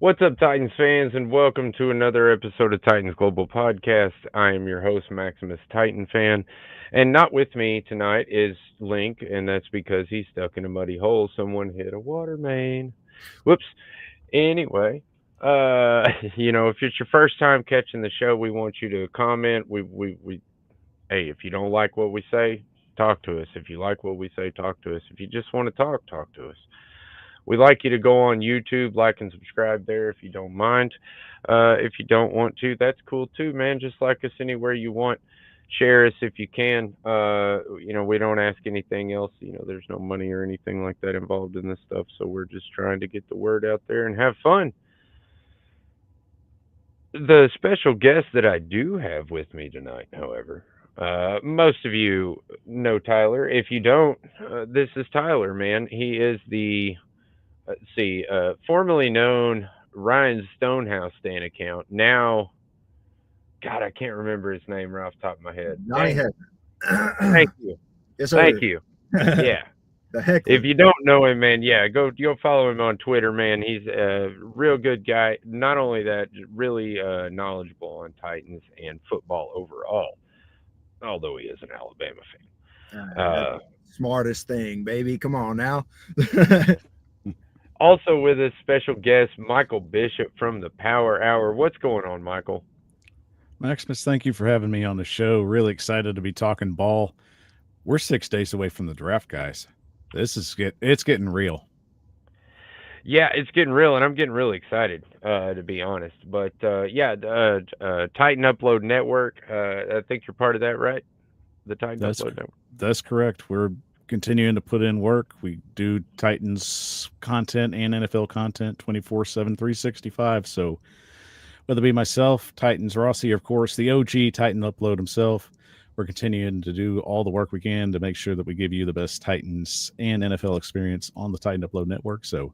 What's up, Titans fans, and welcome to another episode of Titans Global Podcast. I am your host, Maximus Titan Fan, and not with me tonight is Link, and that's because he's stuck in a muddy hole. Someone hit a water main. Whoops. Anyway, if it's your first time catching the show, we want you to comment. Hey, if you don't like what we say, talk to us. If you like what we say, talk to us. If you just want to talk to us. We'd like you to go on YouTube, like and subscribe there if you don't mind. If you don't want to, that's cool too, man. Just like us anywhere you want. Share us if you can. We don't ask anything else. There's no money or anything like that involved in this stuff. So we're just trying to get the word out there and have fun. The special guest that I do have with me tonight, however, most of you know Tyler. If you don't, this is Tyler, man. He is the formerly known Ryan Stonehouse Stan account. Now, God, I can't remember his name right off the top of my head. Johnny Dang it. Heck. Thank you. Yes, Thank sir. you. Yeah. The If heckler. you don't know him, man, yeah, go follow him on Twitter, man. He's a real good guy. Not only that, really knowledgeable on Titans and football overall, although he is an Alabama fan. That's the smartest thing, baby. Come on now. Also with us, special guest Michael Bishop from the Power Hour. What's going on, Michael? Maximus, thank you for having me on the show. Really excited to be talking ball. We're 6 days away from the draft, guys. It's getting real. Yeah, it's getting real, and I'm getting really excited, to be honest. But Titan Upload Network. I think you're part of that, right? The Titan That's Upload Network. that's correct. We're continuing to put in work. We do Titans content and NFL content 24/7, 365. So whether it be myself, Titans Rossi, of course, the OG Titan Upload himself, we're continuing to do all the work we can to make sure that we give you the best Titans and NFL experience on the Titan Upload Network. So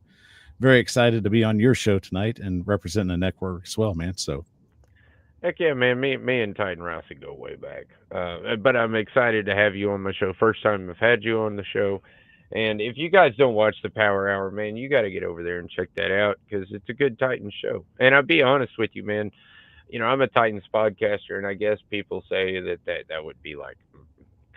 very excited to be on your show tonight and representing the network as well, man. So Heck yeah, man. Me and Titan Rossi go way back. But I'm excited to have you on my show. First time I've had you on the show. And if you guys don't watch the Power Hour, man, you got to get over there and check that out because it's a good Titans show. And I'll be honest with you, man. I'm a Titans podcaster, and I guess people say that would be like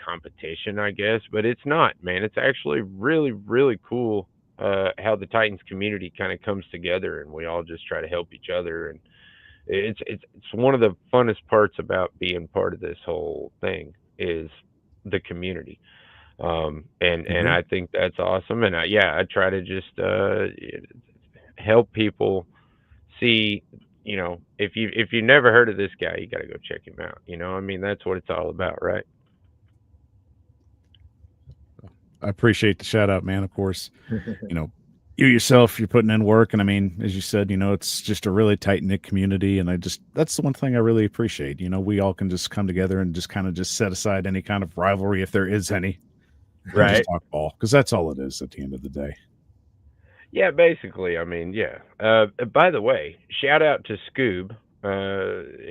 competition, I guess, but it's not, man. It's actually really, really cool how the Titans community kind of comes together, and we all just try to help each other. And it's one of the funnest parts about being part of this whole thing is the community. And agree. I think that's awesome. And I try to just help people see. If you never heard of this guy, you got to go check him out. I mean, that's what it's all about, right? I appreciate the shout out, man. Of course, you know, you yourself, you're putting in work. And I mean, as you said, it's just a really tight knit community. And that's the one thing I really appreciate. We all can just come together and just kind of just set aside any kind of rivalry, if there is any, and just Right. talk ball. Cause that's all it is at the end of the day. Yeah, basically. I mean, yeah. By the way, shout out to Scoob.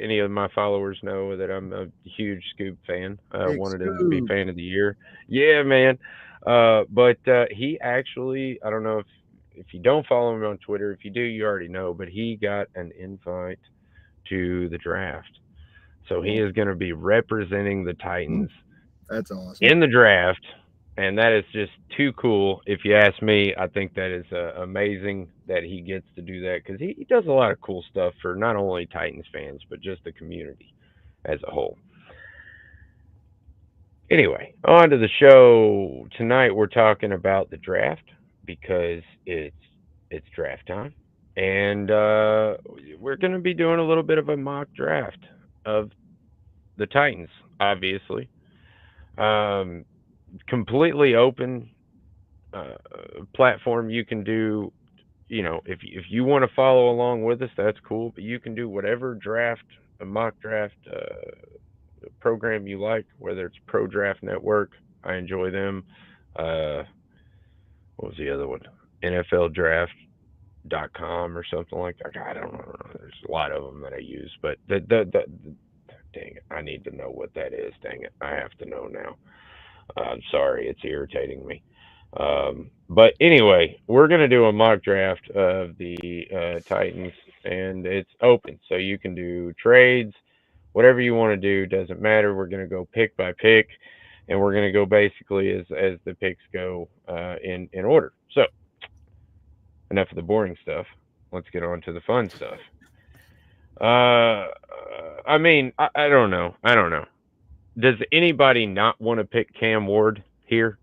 Any of my followers know that I'm a huge Scoob fan. Big Wanted him to be Scoob. fan of the year. Yeah, man. But he actually, I don't know if you don't follow him on Twitter. If you do, you already know. But he got an invite to the draft, so he Oh, is going to be representing the Titans that's awesome. in the draft, and that is just too cool. If you ask me, I think that is amazing that he gets to do that because he does a lot of cool stuff for not only Titans fans but just the community as a whole. Anyway, on to the show tonight. We're talking about the draft because it's draft time, and we're going to be doing a little bit of a mock draft of the Titans, obviously. Um, Completely open uh, platform. You can do, if you want to follow along with us, that's cool. But you can do whatever draft, a mock draft program you like, whether it's Pro Draft Network. I enjoy them. Uh, what was the other one? NFLDraft.com or something like that. I don't know. There's a lot of them that I use, but dang it, I need to know what that is. Dang it, I have to know now. I'm sorry, it's irritating me. But anyway, we're gonna do a mock draft of the Titans, and it's open, so you can do trades, whatever you want to do. Doesn't matter. We're gonna go pick by pick, and we're gonna go basically as the picks go in order. So enough of the boring stuff. Let's get on to the fun stuff. I mean, I don't know. I don't know. Does anybody not want to pick Cam Ward here?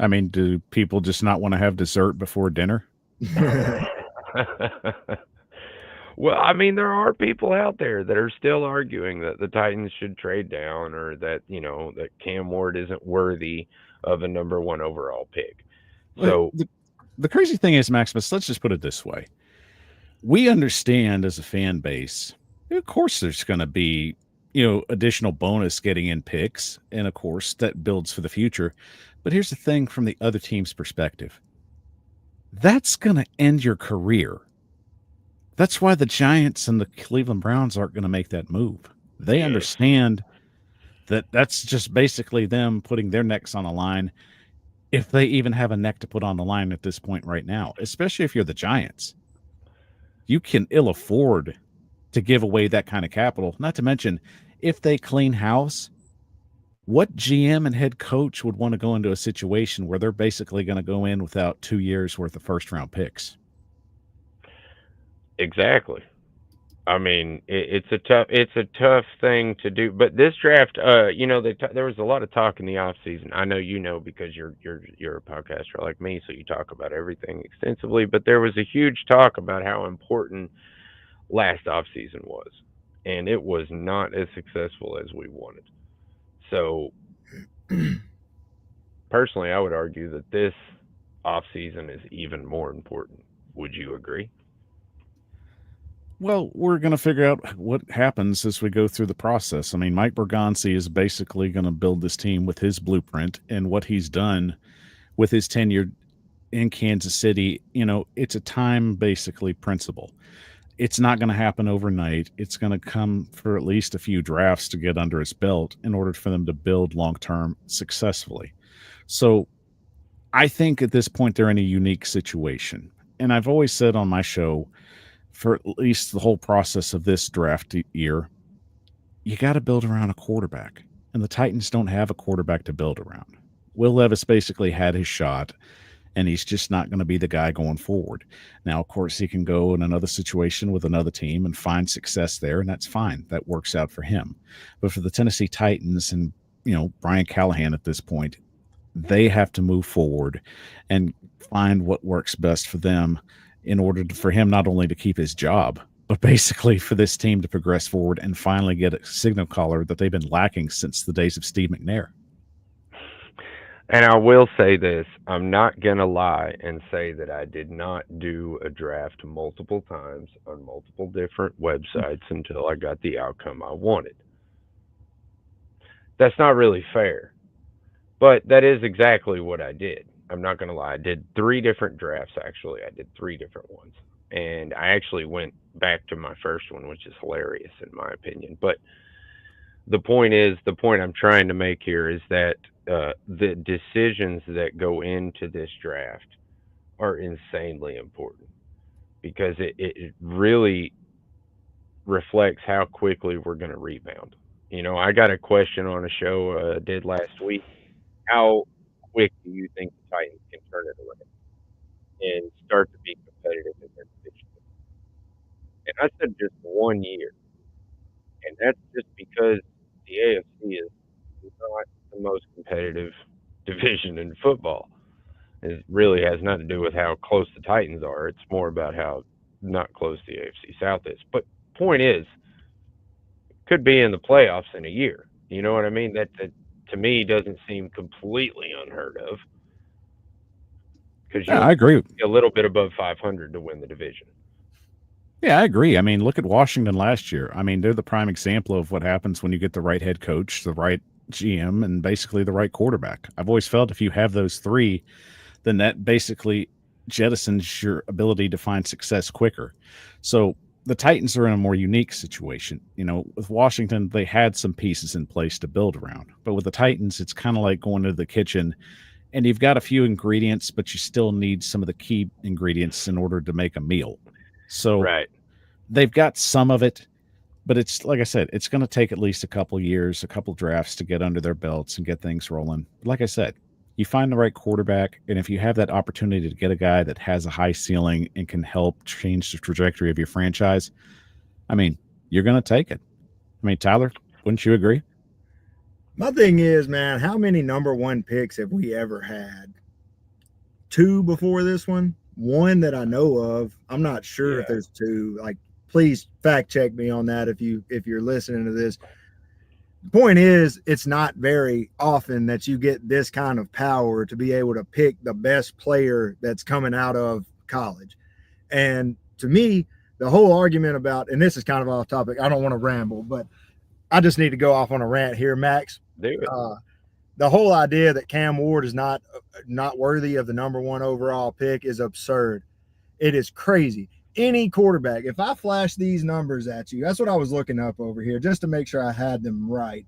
I mean, do people just not want to have dessert before dinner? Well, I mean, there are people out there that are still arguing that the Titans should trade down, or that that Cam Ward isn't worthy of a number 1 overall pick. So the crazy thing is, Maximus, let's just put it this way. We understand as a fan base, of course, there's going to be, additional bonus getting in picks. And of course, that builds for the future. But here's the thing from the other team's perspective. That's going to end your career. That's why the Giants and the Cleveland Browns aren't going to make that move. They understand that that's just basically them putting their necks on the line, if they even have a neck to put on the line at this point right now, especially if you're the Giants. You can ill afford to give away that kind of capital. Not to mention, if they clean house, what GM and head coach would want to go into a situation where they're basically going to go in without 2 years worth of first round picks? Exactly. I mean, it's a tough thing to do. But this draft, there was a lot of talk in the off season. I know because you're a podcaster like me, so you talk about everything extensively. But there was a huge talk about how important last off season was, and it was not as successful as we wanted. So, personally, I would argue that this off season is even more important. Would you agree? Well, we're going to figure out what happens as we go through the process. I mean, Mike Bergonzi is basically going to build this team with his blueprint and what he's done with his tenure in Kansas City. It's a time basically principle. It's not going to happen overnight. It's going to come for at least a few drafts to get under his belt in order for them to build long-term successfully. So I think at this point, they're in a unique situation. And I've always said on my show, for at least the whole process of this draft year, you got to build around a quarterback. And the Titans don't have a quarterback to build around. Will Levis basically had his shot, and he's just not going to be the guy going forward. Now, of course, he can go in another situation with another team and find success there, and that's fine. That works out for him. But for the Tennessee Titans and, Brian Callahan at this point, they have to move forward and find what works best for them in order for him not only to keep his job, but basically for this team to progress forward and finally get a signal caller that they've been lacking since the days of Steve McNair. And I will say this, I'm not going to lie and say that I did not do a draft multiple times on multiple different websites until I got the outcome I wanted. That's not really fair, but that is exactly what I did. I'm not going to lie. I did 3 different drafts, actually. I did 3 different ones. And I actually went back to my first one, which is hilarious in my opinion. But the point I'm trying to make here is that the decisions that go into this draft are insanely important, because it really reflects how quickly we're going to rebound. I got a question on a show I did last week. How quick do you think the Titans can turn it around and start to be competitive in their division? And I said just 1 year. And that's just because the AFC is not the most competitive division in football. It really has nothing to do with how close the Titans are. It's more about how not close the AFC South is. But point is, could be in the playoffs in a year. You know what I mean? That to me doesn't seem completely unheard of, because I agree. A little bit above 500 to win the division. Yeah, I agree. I mean, look at Washington last year. I mean, they're the prime example of what happens when you get the right head coach, the right GM, and basically the right quarterback. I've always felt if you have those 3, then that basically jettisons your ability to find success quicker. So the Titans are in a more unique situation. With Washington, they had some pieces in place to build around. But with the Titans, it's kind of like going to the kitchen and you've got a few ingredients, but you still need some of the key ingredients in order to make a meal. So Right. they've got some of it, but it's like I said, it's going to take at least a couple years, a couple drafts to get under their belts and get things rolling. Like I said, you find the right quarterback, and if you have that opportunity to get a guy that has a high ceiling and can help change the trajectory of your franchise, I mean, you're going to take it. I mean, Tyler, wouldn't you agree? My thing is, man, how many number one picks have we ever had? 2 before this one? 1 that I know of. I'm not sure if there's 2. Like, please fact check me on that if you're listening to this. The point is, it's not very often that you get this kind of power to be able to pick the best player that's coming out of college. And to me, the whole argument about, and this is kind of off topic, I don't want to ramble, but I just need to go off on a rant here, Max. Do it. The whole idea that Cam Ward is not worthy of the number 1 overall pick is absurd. It is crazy. Any quarterback, if I flash these numbers at you, that's what I was looking up over here just to make sure I had them right.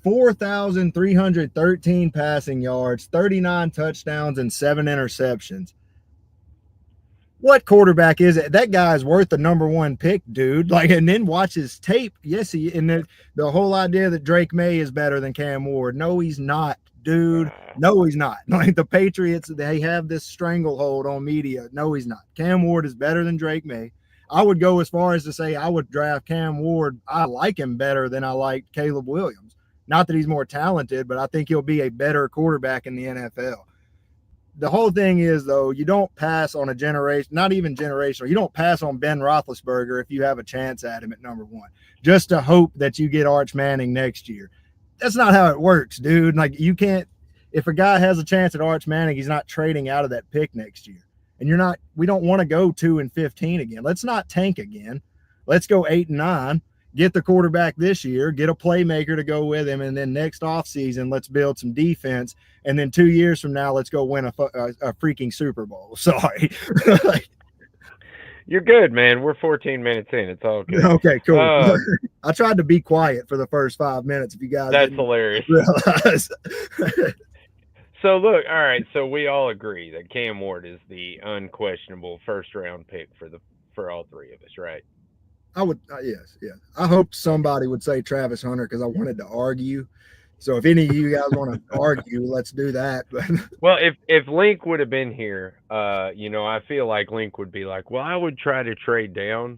4,313 passing yards, 39 touchdowns, and 7 interceptions. What quarterback is it? That guy's worth the number 1 pick, dude. Like, and then watch his tape. Yes, the whole idea that Drake May is better than Cam Ward. No, he's not, dude. No, he's not. Like, the Patriots, they have this stranglehold on media. No, he's not. Cam Ward is better than Drake May. I would go as far as to say I would draft Cam Ward. I like him better than I like Caleb Williams. Not that he's more talented, but I think he'll be a better quarterback in the NFL. The whole thing is, though, you don't pass on a generation, not even generational. You don't pass on Ben Roethlisberger if you have a chance at him at number 1, just to hope that you get Arch Manning next year. That's not how it works, dude. Like, you can't, if a guy has a chance at Arch Manning, he's not trading out of that pick next year. And we don't want to go 2-15 again. Let's not tank again. Let's go 8-9. Get the quarterback this year, get a playmaker to go with him, and then next offseason, let's build some defense. And then 2 years from now, let's go win a freaking Super Bowl. Sorry. You're good, man. We're 14 minutes in. It's all good. Okay, cool. I tried to be quiet for the first 5 minutes. If you guys that's hilarious. Realize. So, look, all right. So we all agree that Cam Ward is the unquestionable first-round pick for all 3 of us, right? I would, yes. I hoped somebody would say Travis Hunter because I wanted to argue. So if any of you guys want to argue, let's do that. Well, if Link would have been here, I feel like Link would be like, well, I would try to trade down,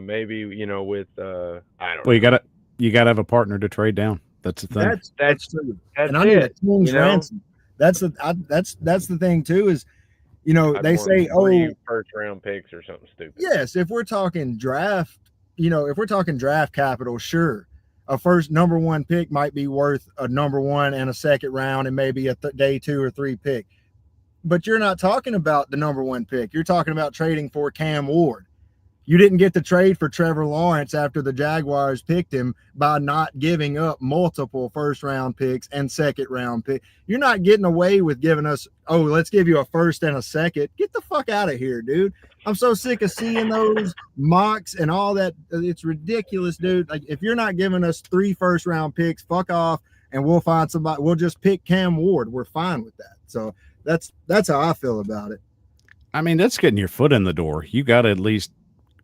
maybe, with I don't know. Well, you gotta have a partner to trade down. That's the thing. That's true. That's and I need a team's ransom. That's the thing too. Is they say, first round picks or something stupid. Yes, if we're talking draft, if we're talking draft capital, sure. A first number 1 pick might be worth a number 1 and a second round and maybe a day 2 or 3 pick. But you're not talking about the number 1 pick. You're talking about trading for Cam Ward. You didn't get the trade for Trevor Lawrence after the Jaguars picked him by not giving up multiple first-round picks and second-round picks. You're not getting away with giving us, let's give you a first and a second. Get the fuck out of here, dude. I'm so sick of seeing those mocks and all that. It's ridiculous, dude. Like, if you're not giving us 3 first-round picks, fuck off, and we'll find somebody. We'll just pick Cam Ward. We're fine with that. So that's how I feel about it. I mean, that's getting your foot in the door. You got to at least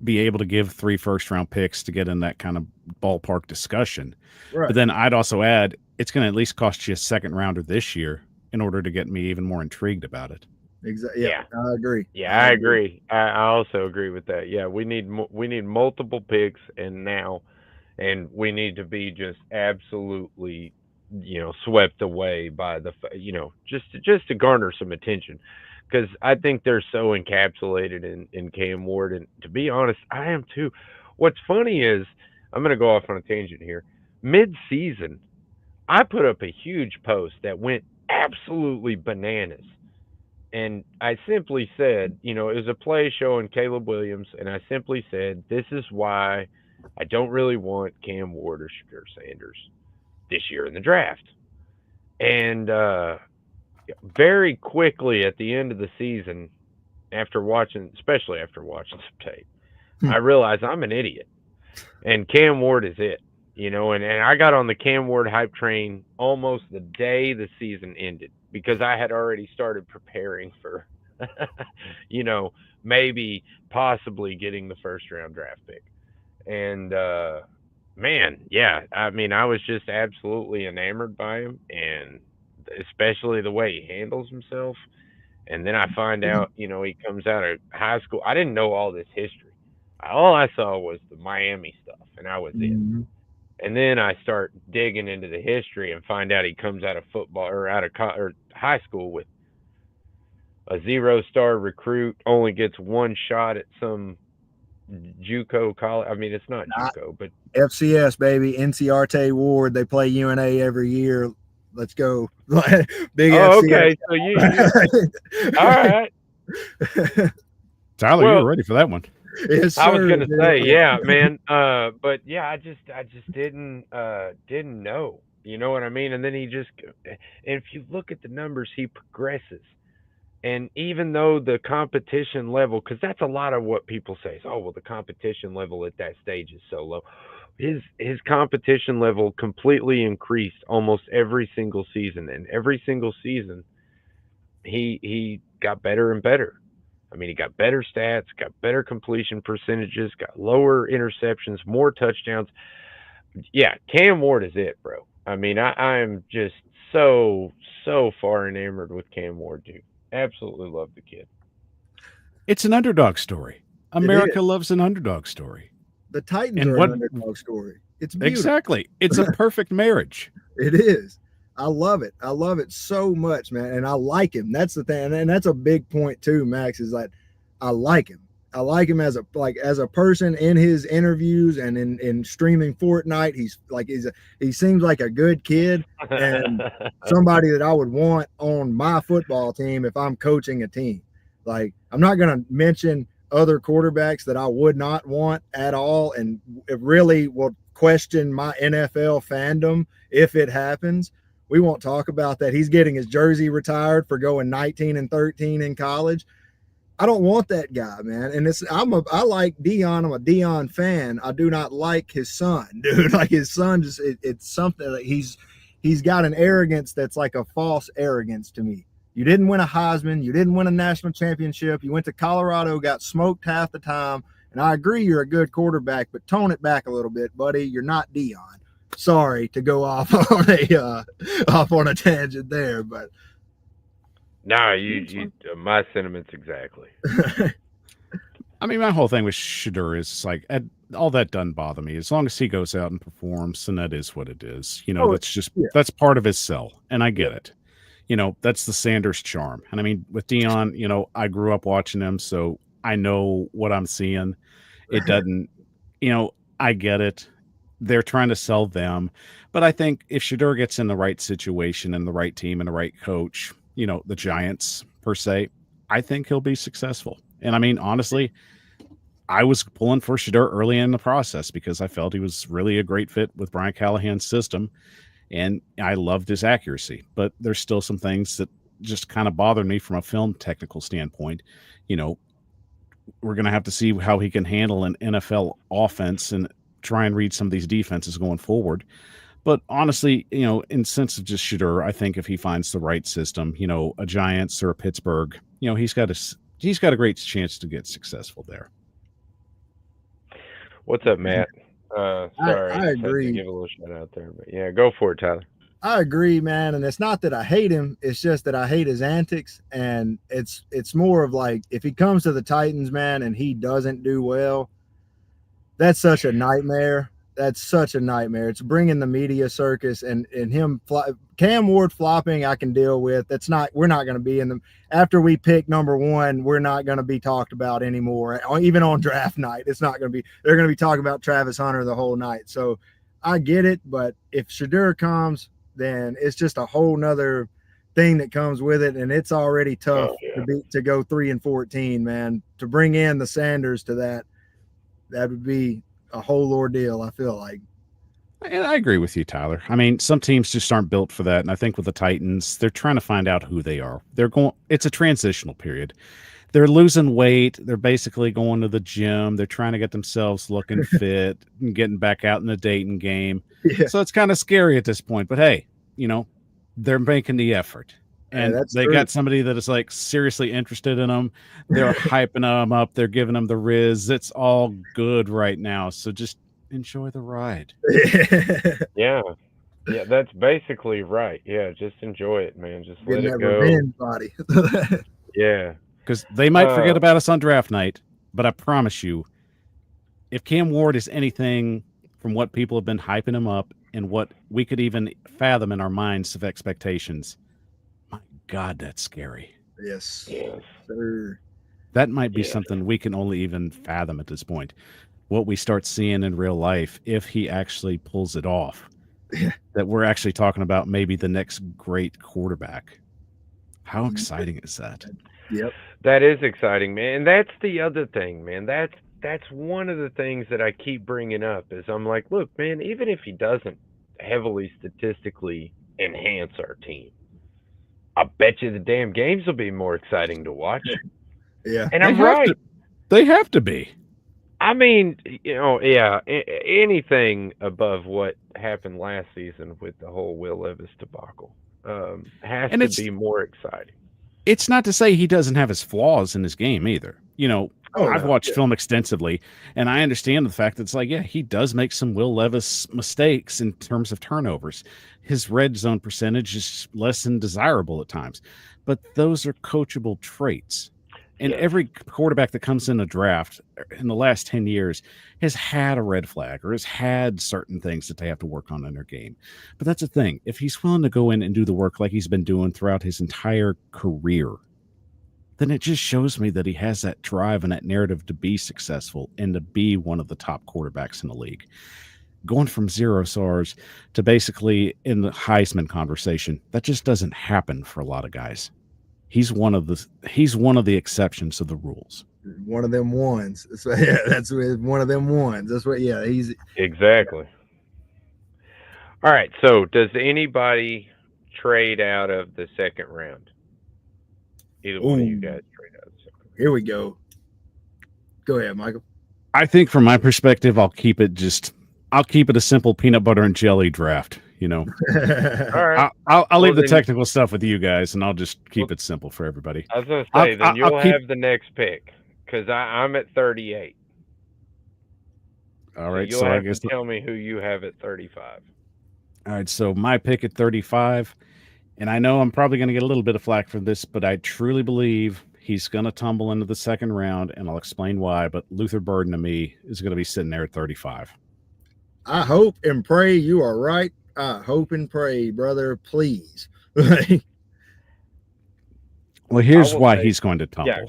be able to give 3 first-round picks to get in that kind of ballpark discussion. Right. But then I'd also add, it's going to at least cost you a second rounder this year in order to get me even more intrigued about it. Exactly. Yeah, I agree. Yeah, I agree. I also agree with that. Yeah, we need multiple picks and we need to be just absolutely, swept away by the, just to garner some attention. Because I think they're so encapsulated in Cam Ward. And to be honest, I am too. What's funny is, I'm going to go off on a tangent here. Mid-season, I put up a huge post that went absolutely bananas. And I simply said, it was a play showing Caleb Williams. And I simply said, this is why I don't really want Cam Ward or Shakur Sanders this year in the draft. And, very quickly at the end of the season, especially after watching some tape, I realized I'm an idiot. And Cam Ward is it, and I got on the Cam Ward hype train almost the day the season ended. because I had already started preparing for, you know, maybe possibly getting the first round draft pick. And man, yeah, I mean, I was just absolutely enamored by him, and especially the way he handles himself. And then I find out, you know, he comes out of high school. I didn't know all this history. All I saw was the Miami stuff, and I was it. Mhm. And then I start digging into the history and find out he comes out of football or out of or high school with a 0-star recruit, only gets one shot at some JUCO college. I mean, it's not JUCO, but FCS, baby. NCRT Ward. They play UNA every year. Let's go. Big oh, FCS. okay. So you all right. Tyler, you Well, were ready for that one. Yes, I was sir, gonna dude. say, yeah, man. But yeah, I just didn't know. You know what I mean? And then and if you look at the numbers, he progresses. And even though the competition level, because that's a lot of what people say is, oh well, the competition level at that stage is so low. His competition level completely increased almost every single season, and every single season he got better and better. I mean, he got better stats, got better completion percentages, got lower interceptions, more touchdowns. Yeah, Cam Ward is it, bro. I mean, I'm just so far enamored with Cam Ward, dude. Absolutely love the kid. It's an underdog story. America loves an underdog story. The Titans And are what- an underdog story. It's beautiful. Exactly. It's a perfect marriage. It is. I love it. I love it so much, man. And I like him. That's the thing. And that's a big point too, Max, is that I like him. I like him as a person in his interviews and in streaming Fortnite. He seems like a good kid and somebody that I would want on my football team if I'm coaching a team. Like, I'm not going to mention other quarterbacks that I would not want at all, and it really will question my NFL fandom if it happens. We won't talk about that. He's getting his jersey retired for going 19-13 in college. I don't want that guy, man. And I like Dion. I'm a Dion fan. I do not like his son, dude. Like, his son it's something that he's got an arrogance that's like a false arrogance to me. You didn't win a Heisman. You didn't win a national championship. You went to Colorado, got smoked half the time. And I agree you're a good quarterback, but tone it back a little bit, buddy. You're not Dion. Sorry to go off on a tangent there, but nah, you my sentiments exactly. I mean, my whole thing with Shedeur is like, all that doesn't bother me. As long as he goes out and performs, and that is what it is. You know, that's part of his sell, and I get it. You know, that's the Sanders charm. And I mean, with Dion, you know, I grew up watching him, so I know what I'm seeing. It doesn't, you know, I get it. They're trying to sell them. But I think if Shedeur gets in the right situation and the right team and the right coach, you know, the Giants per se, I think he'll be successful. And I mean, honestly, I was pulling for Shedeur early in the process because I felt he was really a great fit with Brian Callahan's system. And I loved his accuracy, but there's still some things that just kind of bothered me from a film technical standpoint. You know, we're going to have to see how he can handle an NFL offense and try and read some of these defenses going forward. But honestly, you know, in sense of just Shedeur, I think if he finds the right system, you know, a Giants or a Pittsburgh, you know, he's got a great chance to get successful there. What's up, Matt? Sorry, I agree. Had to give a little shout out there, but yeah, go for it, Tyler. I agree, man. And it's not that I hate him. It's just that I hate his antics. And it's more of like, if he comes to the Titans, man, and he doesn't do well, that's such a nightmare. That's such a nightmare. It's bringing the media circus and him Cam Ward flopping. I can deal with. We're not going to be in them after we pick number one. We're not going to be talked about anymore. Even on draft night, it's not going to be. They're going to be talking about Travis Hunter the whole night. So I get it. But if Shedeur comes, then it's just a whole nother thing that comes with it. And it's already tough to go 3-14, man. To bring in the Sanders to that would be a whole ordeal, I feel like. And I agree with you, Tyler. I mean, some teams just aren't built for that. And I think with the Titans, they're trying to find out who they are. It's a transitional period. They're losing weight. They're basically going to the gym. They're trying to get themselves looking fit and getting back out in the dating game. Yeah. So it's kind of scary at this point. But hey, you know, they're making the effort. And that's they true. got somebody that is like seriously interested in them. They're hyping them up. They're giving them the riz. It's all good right now. So just enjoy the ride. Yeah. Yeah, that's basically right. Yeah, just enjoy it, man. Just let Getting it that go. revenge body. Yeah. Because they might forget Uh, about us on draft night, but I promise you, if Cam Ward is anything from what people have been hyping him up and what we could even fathom in our minds of expectations, my God, that's scary. Yes. yes. Sir. That might be Yes. something we can only even fathom at this point. What we start seeing in real life, if he actually pulls it off, Yeah. that we're actually talking about maybe the next great quarterback. How exciting is that? Yep. That is exciting, man. And that's the other thing, man. That's one of the things that I keep bringing up is I'm like, look, man, even if he doesn't heavily statistically enhance our team, I bet you the damn games will be more exciting to watch. Yeah. And I'm right. They have to be. I mean, yeah, anything above what happened last season with the whole Will Levis debacle has And to it's- be more exciting. It's not to say he doesn't have his flaws in his game either. I've watched film extensively, and I understand the fact that it's like, yeah, he does make some Will Levis mistakes in terms of turnovers. His red zone percentage is less than desirable at times, but those are coachable traits. And Yes. every quarterback that comes in a draft in the last 10 years has had a red flag or has had certain things that they have to work on in their game. But that's the thing. If he's willing to go in and do the work like he's been doing throughout his entire career, then it just shows me that he has that drive and that narrative to be successful and to be one of the top quarterbacks in the league. Going from 0 SARs to basically in the Heisman conversation, that just doesn't happen for a lot of guys. He's one of the exceptions to the rules. One of them ones. So, yeah, that's one of them ones. That's what. Yeah, he's Exactly. All right. So, does anybody trade out of the second round? Either one of you guys trade out of the second. Here we go. Go ahead, Michael. I think from my perspective, I'll keep it a simple peanut butter and jelly draft. All right. I'll leave the then- technical stuff with you guys, and I'll just keep it simple for everybody. I was going to say, then you'll I'll keep- have the next pick because I'm at 38. All right, You'll so I have guess to tell me who you have at 35. all right. So my pick at 35, and I know I'm probably going to get a little bit of flack for this, but I truly believe he's going to tumble into the second round, and I'll explain why. But Luther Burden to me is going to be sitting there at 35. I hope and pray you are right. I hope and pray, brother. Please. Well, here's I will why say- he's going to tumble. Yeah.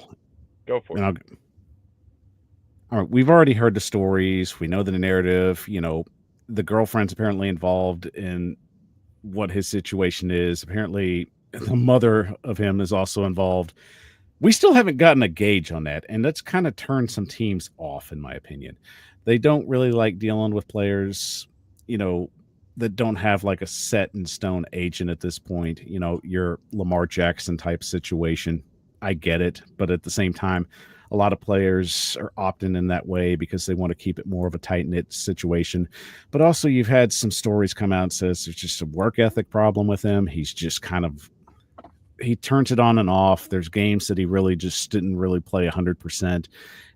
Go for And it. all right, we've already heard the stories. We know the narrative. The girlfriend's apparently involved in what his situation is. Apparently, the mother of him is also involved. We still haven't gotten a gauge on that, and that's kind of turned some teams off, in my opinion. They don't really like dealing with players, that don't have like a set in stone agent at this point. Your Lamar Jackson type situation. I get it, but at the same time, a lot of players are opting in that way because they want to keep it more of a tight-knit situation. But also you've had some stories come out and says there's just a work ethic problem with him. He's just he turns it on and off. There's games that he really just didn't really play 100%.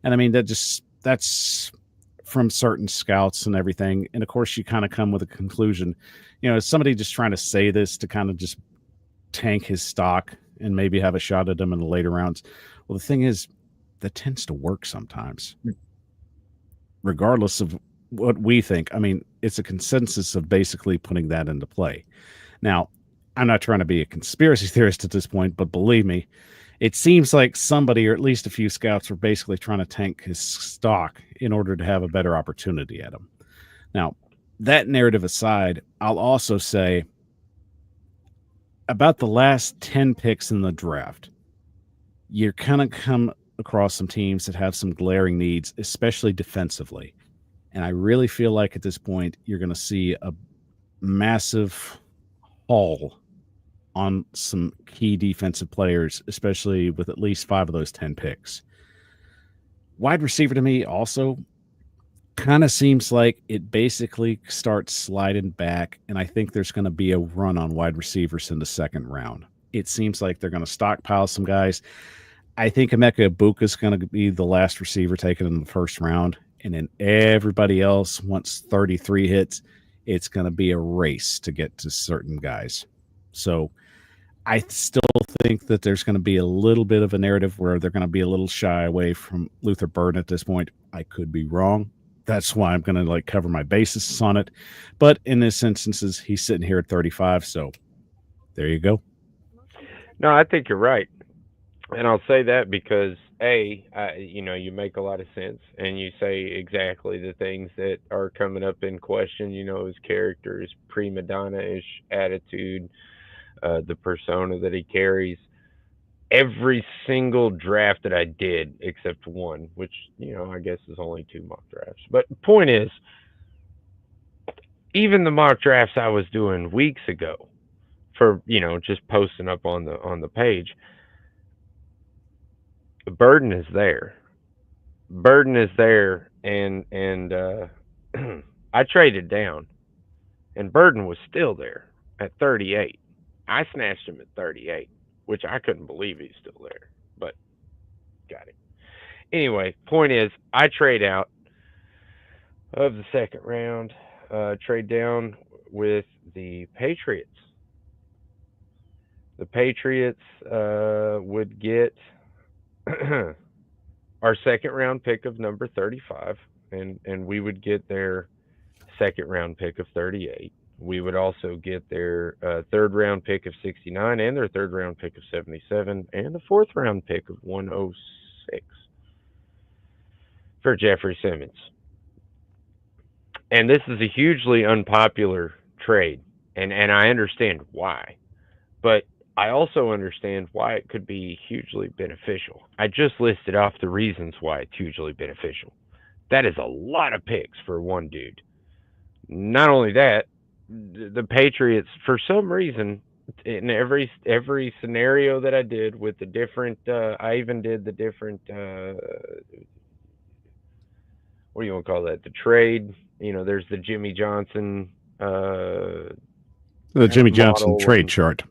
And I mean, that's from certain scouts and everything. And of course you kind of come with a conclusion, is somebody just trying to say this to kind of just tank his stock and maybe have a shot at him in the later rounds. Well, the thing is, that tends to work sometimes, regardless of what we think. I mean, it's a consensus of basically putting that into play. Now, I'm not trying to be a conspiracy theorist at this point, but believe me, it seems like somebody, or at least a few scouts, were basically trying to tank his stock in order to have a better opportunity at him. Now, that narrative aside, I'll also say about the last 10 picks in the draft, you're kind of come across some teams that have some glaring needs, especially defensively. And I really feel like at this point, you're going to see a massive haul on some key defensive players, especially with at least 5 of those 10 picks. Wide receiver to me also kind of seems like it basically starts sliding back, and I think there's going to be a run on wide receivers in the second round. It seems like they're going to stockpile some guys. I think Emeka Ibuka is going to be the last receiver taken in the first round. And then everybody else, once 33 hits, it's going to be a race to get to certain guys. So I still think that there's going to be a little bit of a narrative where they're going to be a little shy away from Luther Burden at this point. I could be wrong. That's why I'm going to cover my basis on it. But in this instances, he's sitting here at 35. So there you go. No, I think you're right. And I'll say that because you make a lot of sense, and you say exactly the things that are coming up in question. His character, his prima donna-ish attitude, the persona that he carries. Every single draft that I did, except one, which I guess is only 2 mock drafts. But the point is, even the mock drafts I was doing weeks ago, for just posting up on the page. Burden is there. And I traded down, and Burden was still there at 38. I snatched him at 38, which I couldn't believe he's still there, but got him. Anyway, point is, I trade out of the second round, trade down with the Patriots. The Patriots would get our second round pick of number 35, and we would get their second round pick of 38. We would also get their third round pick of 69 and their third round pick of 77 and the fourth round pick of 106 for Jeffrey Simmons. And this is a hugely unpopular trade, and I understand why. But I also understand why it could be hugely beneficial. I just listed off the reasons why it's hugely beneficial. That is a lot of picks for one dude. Not only that, the Patriots, for some reason, in every scenario that I did with the different, I even did the different, what do you want to call that? The trade. There's the Jimmy Johnson. The Jimmy Johnson trade chart.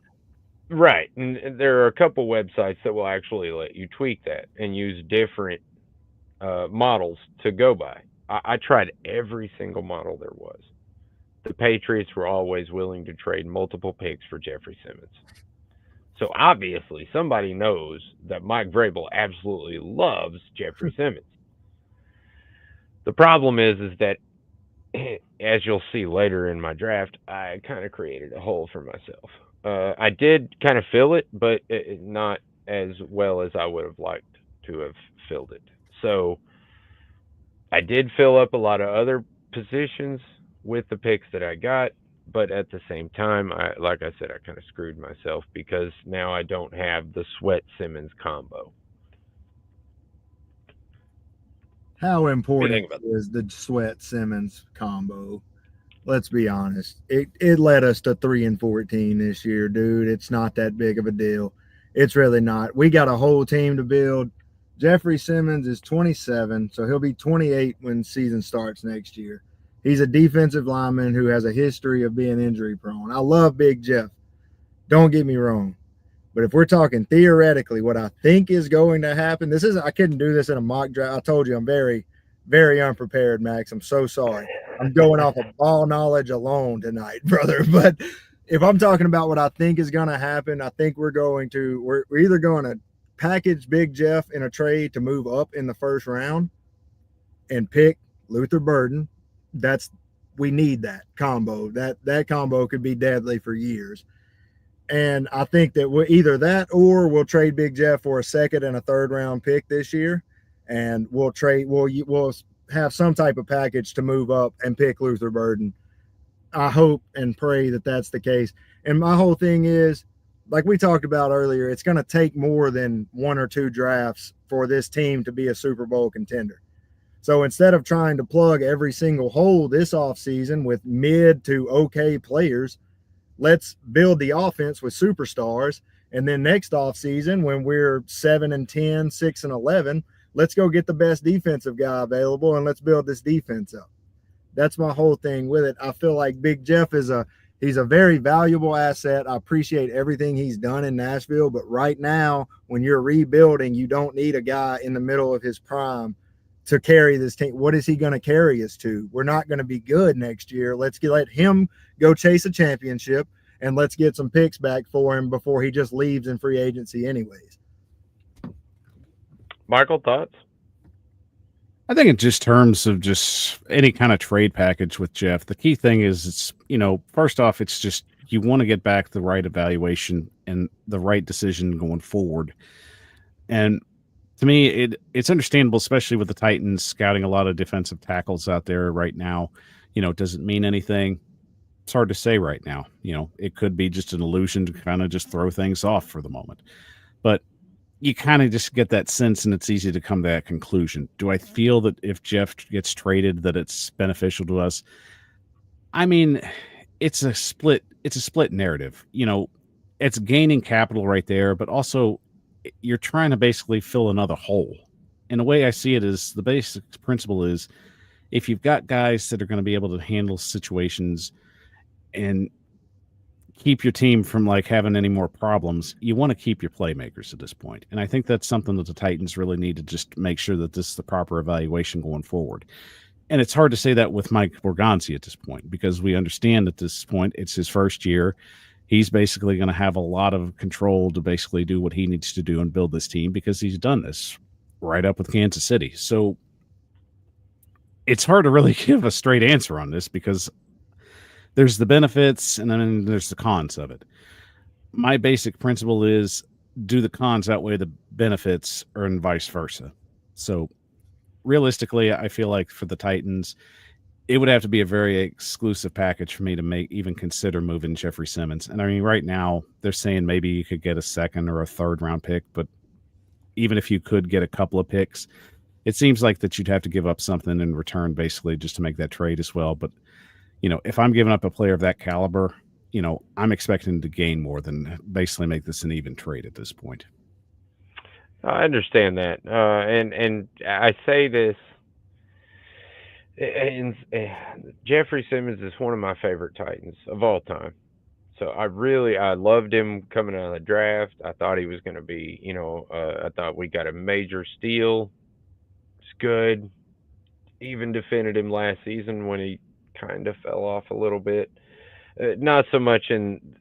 Right, and there are a couple websites that will actually let you tweak that and use different models to go by. I tried every single model there was. The Patriots were always willing to trade multiple picks for Jeffrey Simmons. So obviously somebody knows that Mike Vrabel absolutely loves Jeffrey Simmons. The problem is that, as you'll see later in my draft, I kind of created a hole for myself. I did kind of fill it, but not as well as I would have liked to have filled it. So I did fill up a lot of other positions with the picks that I got, but at the same time, like I said, I kind of screwed myself because now I don't have the Sweat-Simmons combo. How important is the Sweat-Simmons combo? Let's be honest. It led us to 3-14 this year, dude. It's not that big of a deal. It's really not. We got a whole team to build. Jeffrey Simmons is 27, so he'll be 28 when season starts next year. He's a defensive lineman who has a history of being injury prone. I love Big Jeff. Don't get me wrong. But if we're talking theoretically, what I think is going to happen, I couldn't do this in a mock draft. I told you I'm very, very unprepared, Max. I'm so sorry. I'm going off of ball knowledge alone tonight, brother. But if I'm talking about what I think is going to happen, I think we're either going to package Big Jeff in a trade to move up in the first round and pick Luther Burden. We need that combo. That combo could be deadly for years. And I think that we're either that or we'll trade Big Jeff for a second and a third round pick this year. And we'll have some type of package to move up and pick Luther Burden. I hope and pray that that's the case. And my whole thing is, like we talked about earlier, it's going to take more than 1 or 2 drafts for this team to be a Super Bowl contender. So instead of trying to plug every single hole this offseason with mid to okay players, let's build the offense with superstars. And then next offseason, when we're 7-10, 6-11, let's go get the best defensive guy available and let's build this defense up. That's my whole thing with it. I feel like Big Jeff is a He's a very valuable asset. I appreciate everything he's done in Nashville, but right now, when you're rebuilding, you don't need a guy in the middle of his prime to carry this team. What is he going to carry us to? We're not going to be good next year. Let him go chase a championship, and let's get some picks back for him before he just leaves in free agency anyways. Michael, thoughts? I think in just terms of just any kind of trade package with Jeff, the key thing is it's, first off, it's just you want to get back the right evaluation and the right decision going forward. And to me, it's understandable, especially with the Titans scouting a lot of defensive tackles out there right now. Does it mean anything? It's hard to say right now. It could be just an illusion to kind of just throw things off for the moment. But you kind of just get that sense, and it's easy to come to that conclusion. Do I feel that if Jeff gets traded, that it's beneficial to us? I mean, it's a split narrative. It's gaining capital right there, but also you're trying to basically fill another hole. And the way I see it is the basic principle is if you've got guys that are going to be able to handle situations and keep your team from like having any more problems, you want to keep your playmakers at this point. And I think that's something that the Titans really need to just make sure that this is the proper evaluation going forward. And it's hard to say that with Mike Borgonzi at this point, because we understand at this point it's his first year. He's basically going to have a lot of control to basically do what he needs to do and build this team, because he's done this right up with Kansas City. So it's hard to really give a straight answer on this, because there's the benefits and then there's the cons of it. My basic principle is, do the cons outweigh the benefits, or and vice versa? So realistically, I feel like for the Titans, it would have to be a very exclusive package for me to even consider moving Jeffrey Simmons. And I mean, right now they're saying maybe you could get a second or a third round pick, but even if you could get a couple of picks, it seems like that you'd have to give up something in return, basically, just to make that trade as well. But if I'm giving up a player of that caliber, I'm expecting to gain more than basically make this an even trade at this point. I understand that. And I say this, and Jeffrey Simmons is one of my favorite Titans of all time. So I loved him coming out of the draft. I thought he was going to be, I thought we got a major steal. It's good. Even defended him last season when he kind of fell off a little bit. Not so much in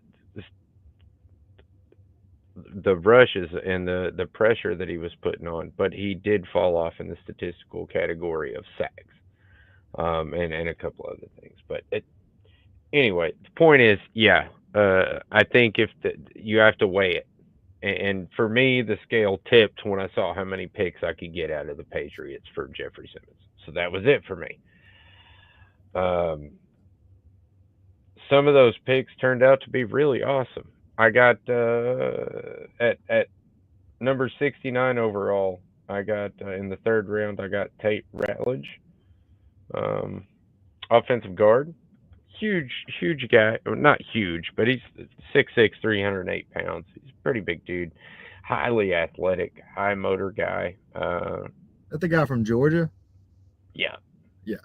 the rushes and the pressure that he was putting on, but he did fall off in the statistical category of sacks, and a couple other things. But anyway, the point is, I think you have to weigh it. And for me, the scale tipped when I saw how many picks I could get out of the Patriots for Jeffrey Simmons. So that was it for me. Some of those picks turned out to be really awesome. I got at number 69 overall, I got in the third round, I got Tate Ratledge, offensive guard. Huge guy. Well, not huge, but he's 6'6", 308 pounds. He's a pretty big dude. Highly athletic, high motor guy. That the guy from Georgia? Yeah. Yeah.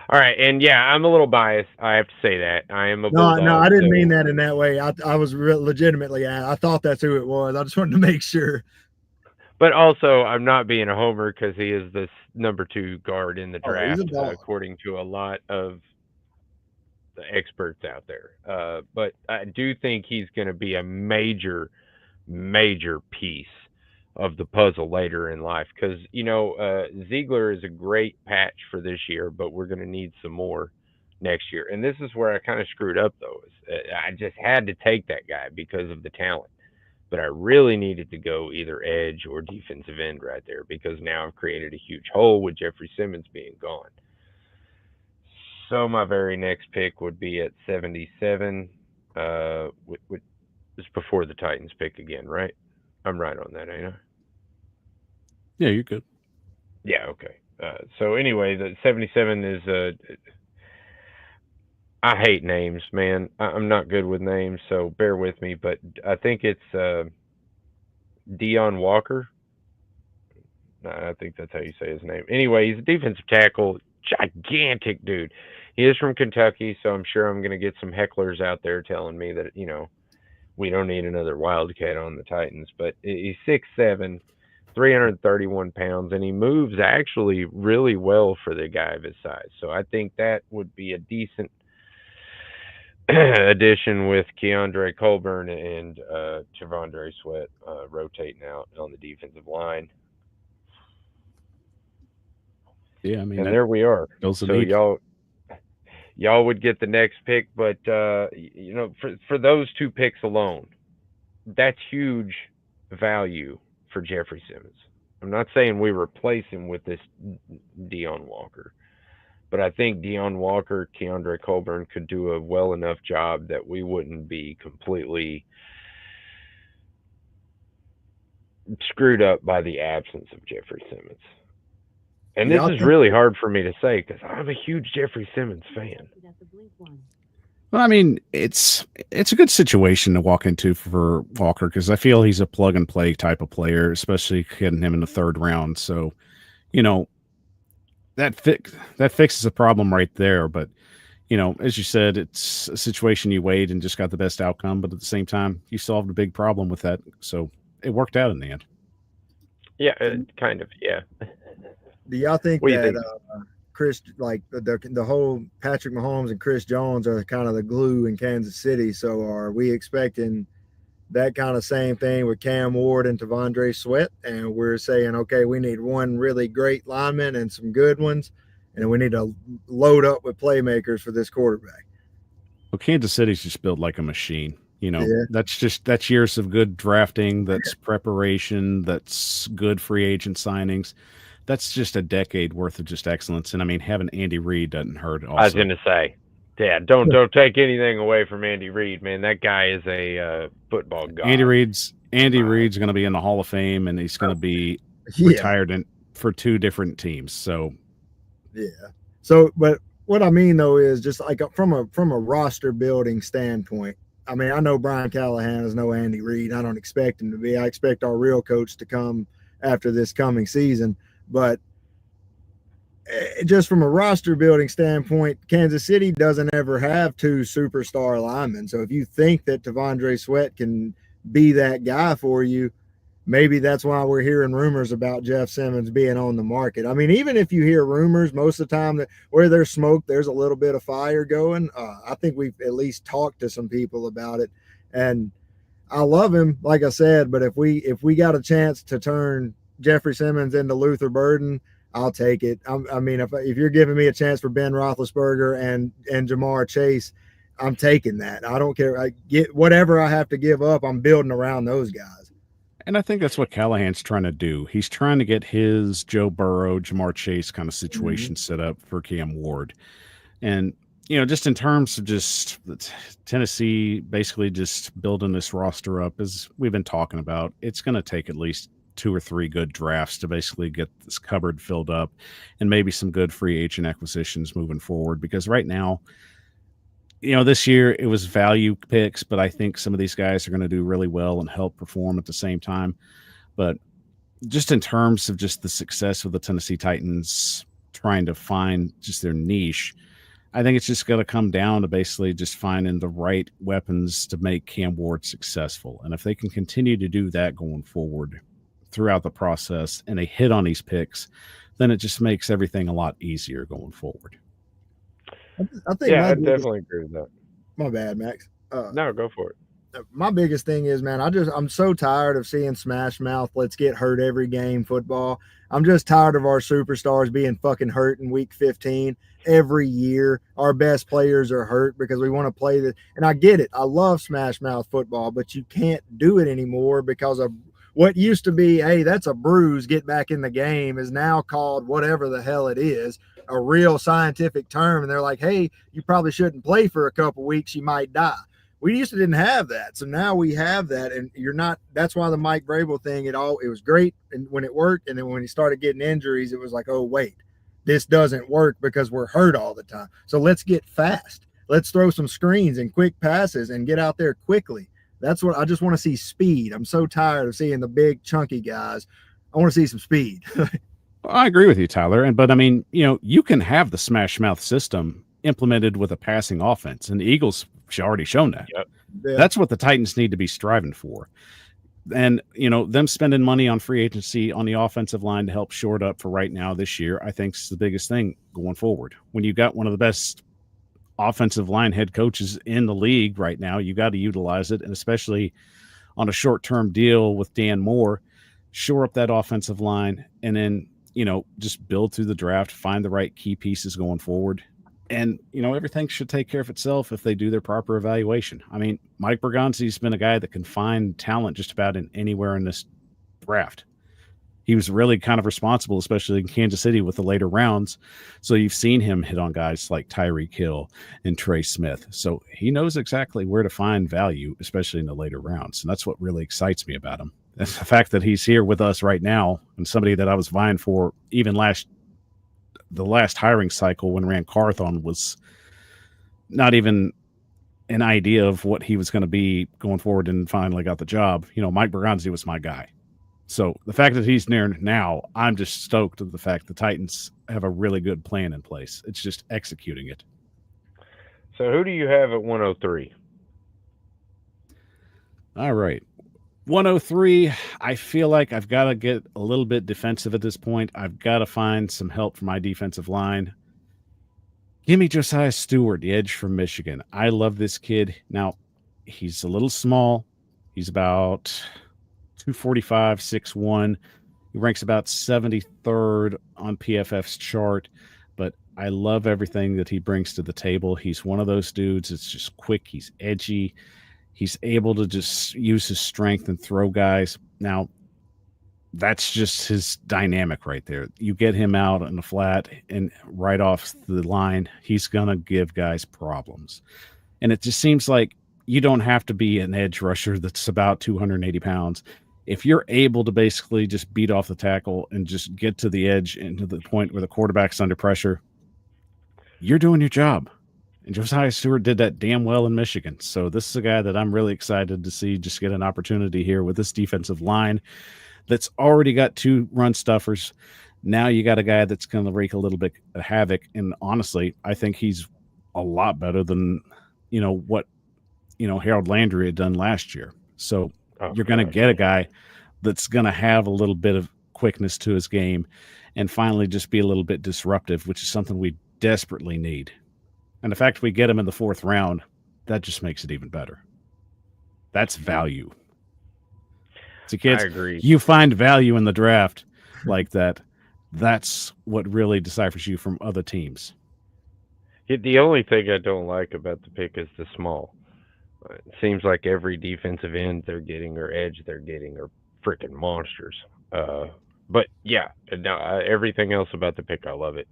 All right, and I'm a little biased. I have to say that. I am a Bulldog. No, I didn't mean that in that way. I was legitimately, I thought that's who it was. I just wanted to make sure. But also, I'm not being a homer, because he is the number 2 guard in the draft, according to a lot of the experts out there. But I do think he's going to be a major piece of the puzzle later in life, because Ziegler is a great patch for this year, but we're going to need some more next year. And this is where I kind of screwed up, though. I just had to take that guy because of the talent, but I really needed to go either edge or defensive end right there, because now I've created a huge hole with Jeffrey Simmons being gone. So my very next pick would be at 77. It's before the Titans pick again, right? I'm right on that, ain't I? Yeah, you're good. Yeah, okay. So anyway, the 77 is I hate names, man. I'm not good with names, so bear with me. But I think it's Dion Walker. I think that's how you say his name. Anyway, he's a defensive tackle, gigantic dude. He is from Kentucky, so I'm sure I'm going to get some hecklers out there telling me that, we don't need another Wildcat on the Titans. But he's 6'7", 331 pounds, and he moves actually really well for the guy of his size. So I think that would be a decent addition with Keandre Colburn and Javondre Sweat rotating out on the defensive line. Yeah, I mean, and there we are. So y'all would get the next pick, but for those two picks alone, that's huge value for Jeffrey Simmons. I'm not saying we replace him with this Deon Walker, but I think Deon Walker, Keandre Colburn could do a well enough job that we wouldn't be completely screwed up by the absence of Jeffrey Simmons. And this is really hard for me to say because I'm a huge Jeffrey Simmons fan. Well, I mean, it's a good situation to walk into for Walker because I feel he's a plug and play type of player, especially getting him in the third round. So, that fixes a problem right there. But, as you said, it's a situation you weighed and just got the best outcome. But at the same time, you solved a big problem with that. So it worked out in the end. Yeah, kind of. Yeah. Do y'all think that Chris, like the whole Patrick Mahomes and Chris Jones are kind of the glue in Kansas City? So are we expecting that kind of same thing with Cam Ward and Javondre Sweat? And we're saying, okay, we need one really great lineman and some good ones, and we need to load up with playmakers for this quarterback. Well, Kansas City's just built like a machine. That's years of good drafting, that's preparation, that's good free agent signings. That's just a decade worth of just excellence. And I mean, having Andy Reid doesn't hurt also. I was going to say, yeah, don't take anything away from Andy Reid, man. That guy is a football god. Andy Reid's going to be in the Hall of Fame, and he's going to be retired for two different teams. So, yeah. So, but what I mean though is just like from a roster building standpoint. I mean, I know Brian Callahan is no Andy Reid. I don't expect him to be. I expect our real coach to come after this coming season. But just from a roster building standpoint, Kansas City doesn't ever have two superstar linemen. So if you think that Javondre Sweat can be that guy for you, maybe that's why we're hearing rumors about Jeff Simmons being on the market. I mean, even if you hear rumors, most of the time that where there's smoke, there's a little bit of fire going. I think we've at least talked to some people about it. And I love him, like I said, but if we got a chance to turn Jeffrey Simmons into Luther Burden, I'll take it. I mean, if you're giving me a chance for Ben Roethlisberger and Jamar Chase, I'm taking that. I don't care. I get whatever I have to give up. I'm building around those guys. And I think that's what Callahan's trying to do. He's trying to get his Joe Burrow, Jamar Chase kind of situation set up for Cam Ward. And, just in terms of just Tennessee basically just building this roster up, as we've been talking about, it's going to take at least 2 or 3 good drafts to basically get this cupboard filled up and maybe some good free agent acquisitions moving forward. Because right now, this year it was value picks, but I think some of these guys are going to do really well and help perform at the same time. But just in terms of just the success of the Tennessee Titans trying to find just their niche, I think it's just going to come down to basically just finding the right weapons to make Cam Ward successful. And if they can continue to do that going forward throughout the process and they hit on these picks, then it just makes everything a lot easier going forward. I think I definitely agree with that. My bad, Max. No, go for it. My biggest thing is, man, I'm so tired of seeing smash mouth, let's get hurt every game football. I'm just tired of our superstars being fucking hurt in week 15 every year. Our best players are hurt because we want to play this. And I get it. I love smash mouth football, but you can't do it anymore because of what used to be, hey, that's a bruise, get back in the game, is now called whatever the hell it is, a real scientific term. And they're like, hey, you probably shouldn't play for a couple weeks, you might die. We used to didn't have that. So now we have that. And that's why the Mike Vrabel thing, it was great and when it worked. And then when he started getting injuries, it was like, oh, wait, this doesn't work because we're hurt all the time. So let's get fast. Let's throw some screens and quick passes and get out there quickly. That's what I just want to see, speed. I'm so tired of seeing the big chunky guys. I want to see some speed. I agree with you, Tyler. But I mean, you can have the smash mouth system implemented with a passing offense, and the Eagles already shown that. Yep. Yeah. That's what the Titans need to be striving for. And, them spending money on free agency on the offensive line to help shore it up for right now this year, I think is the biggest thing going forward. When you got one of the best offensive line head coaches in the league right now, you got to utilize it, and especially on a short-term deal with Dan Moore, shore up that offensive line, and then, just build through the draft, find the right key pieces going forward. And, everything should take care of itself if they do their proper evaluation. I mean, Mike Bergonzi's been a guy that can find talent just about in anywhere in this draft. He was really kind of responsible, especially in Kansas City with the later rounds. So you've seen him hit on guys like Tyreek Hill and Trey Smith. So he knows exactly where to find value, especially in the later rounds. And that's what really excites me about him. And the fact that he's here with us right now, and somebody that I was vying for even the last hiring cycle when Rand Carthon was not even an idea of what he was going to be going forward, and finally got the job. Mike Bergonzi was my guy. So the fact that he's near now, I'm just stoked at the fact the Titans have a really good plan in place. It's just executing it. So who do you have at 103? All right. 103, I feel like I've got to get a little bit defensive at this point. I've got to find some help for my defensive line. Give me Josiah Stewart, the edge from Michigan. I love this kid. Now, he's a little small. He's about 245, 6'1". He ranks about 73rd on PFF's chart, but I love everything that he brings to the table. He's one of those dudes that's just quick. He's edgy. He's able to just use his strength and throw guys. Now, that's just his dynamic right there. You get him out in the flat and right off the line, he's going to give guys problems. And it just seems like you don't have to be an edge rusher that's about 280 pounds. If you're able to basically just beat off the tackle and just get to the edge and to the point where the quarterback's under pressure, you're doing your job. And Josiah Stewart did that damn well in Michigan. So this is a guy that I'm really excited to see just get an opportunity here with this defensive line that's already got 2 run stuffers. Now you got a guy that's going to wreak a little bit of havoc. And honestly, I think he's a lot better than, what, Harold Landry had done last year. So you're going to get a guy that's going to have a little bit of quickness to his game and finally just be a little bit disruptive, which is something we desperately need. And the fact we get him in the 4th round, that just makes it even better. That's value. So kids, I agree. You find value in the draft like that. That's what really deciphers you from other teams. The only thing I don't like about the pick is the small. It seems like every defensive end they're getting or edge they're getting are freaking monsters. But yeah, no, everything else about the pick, I love it.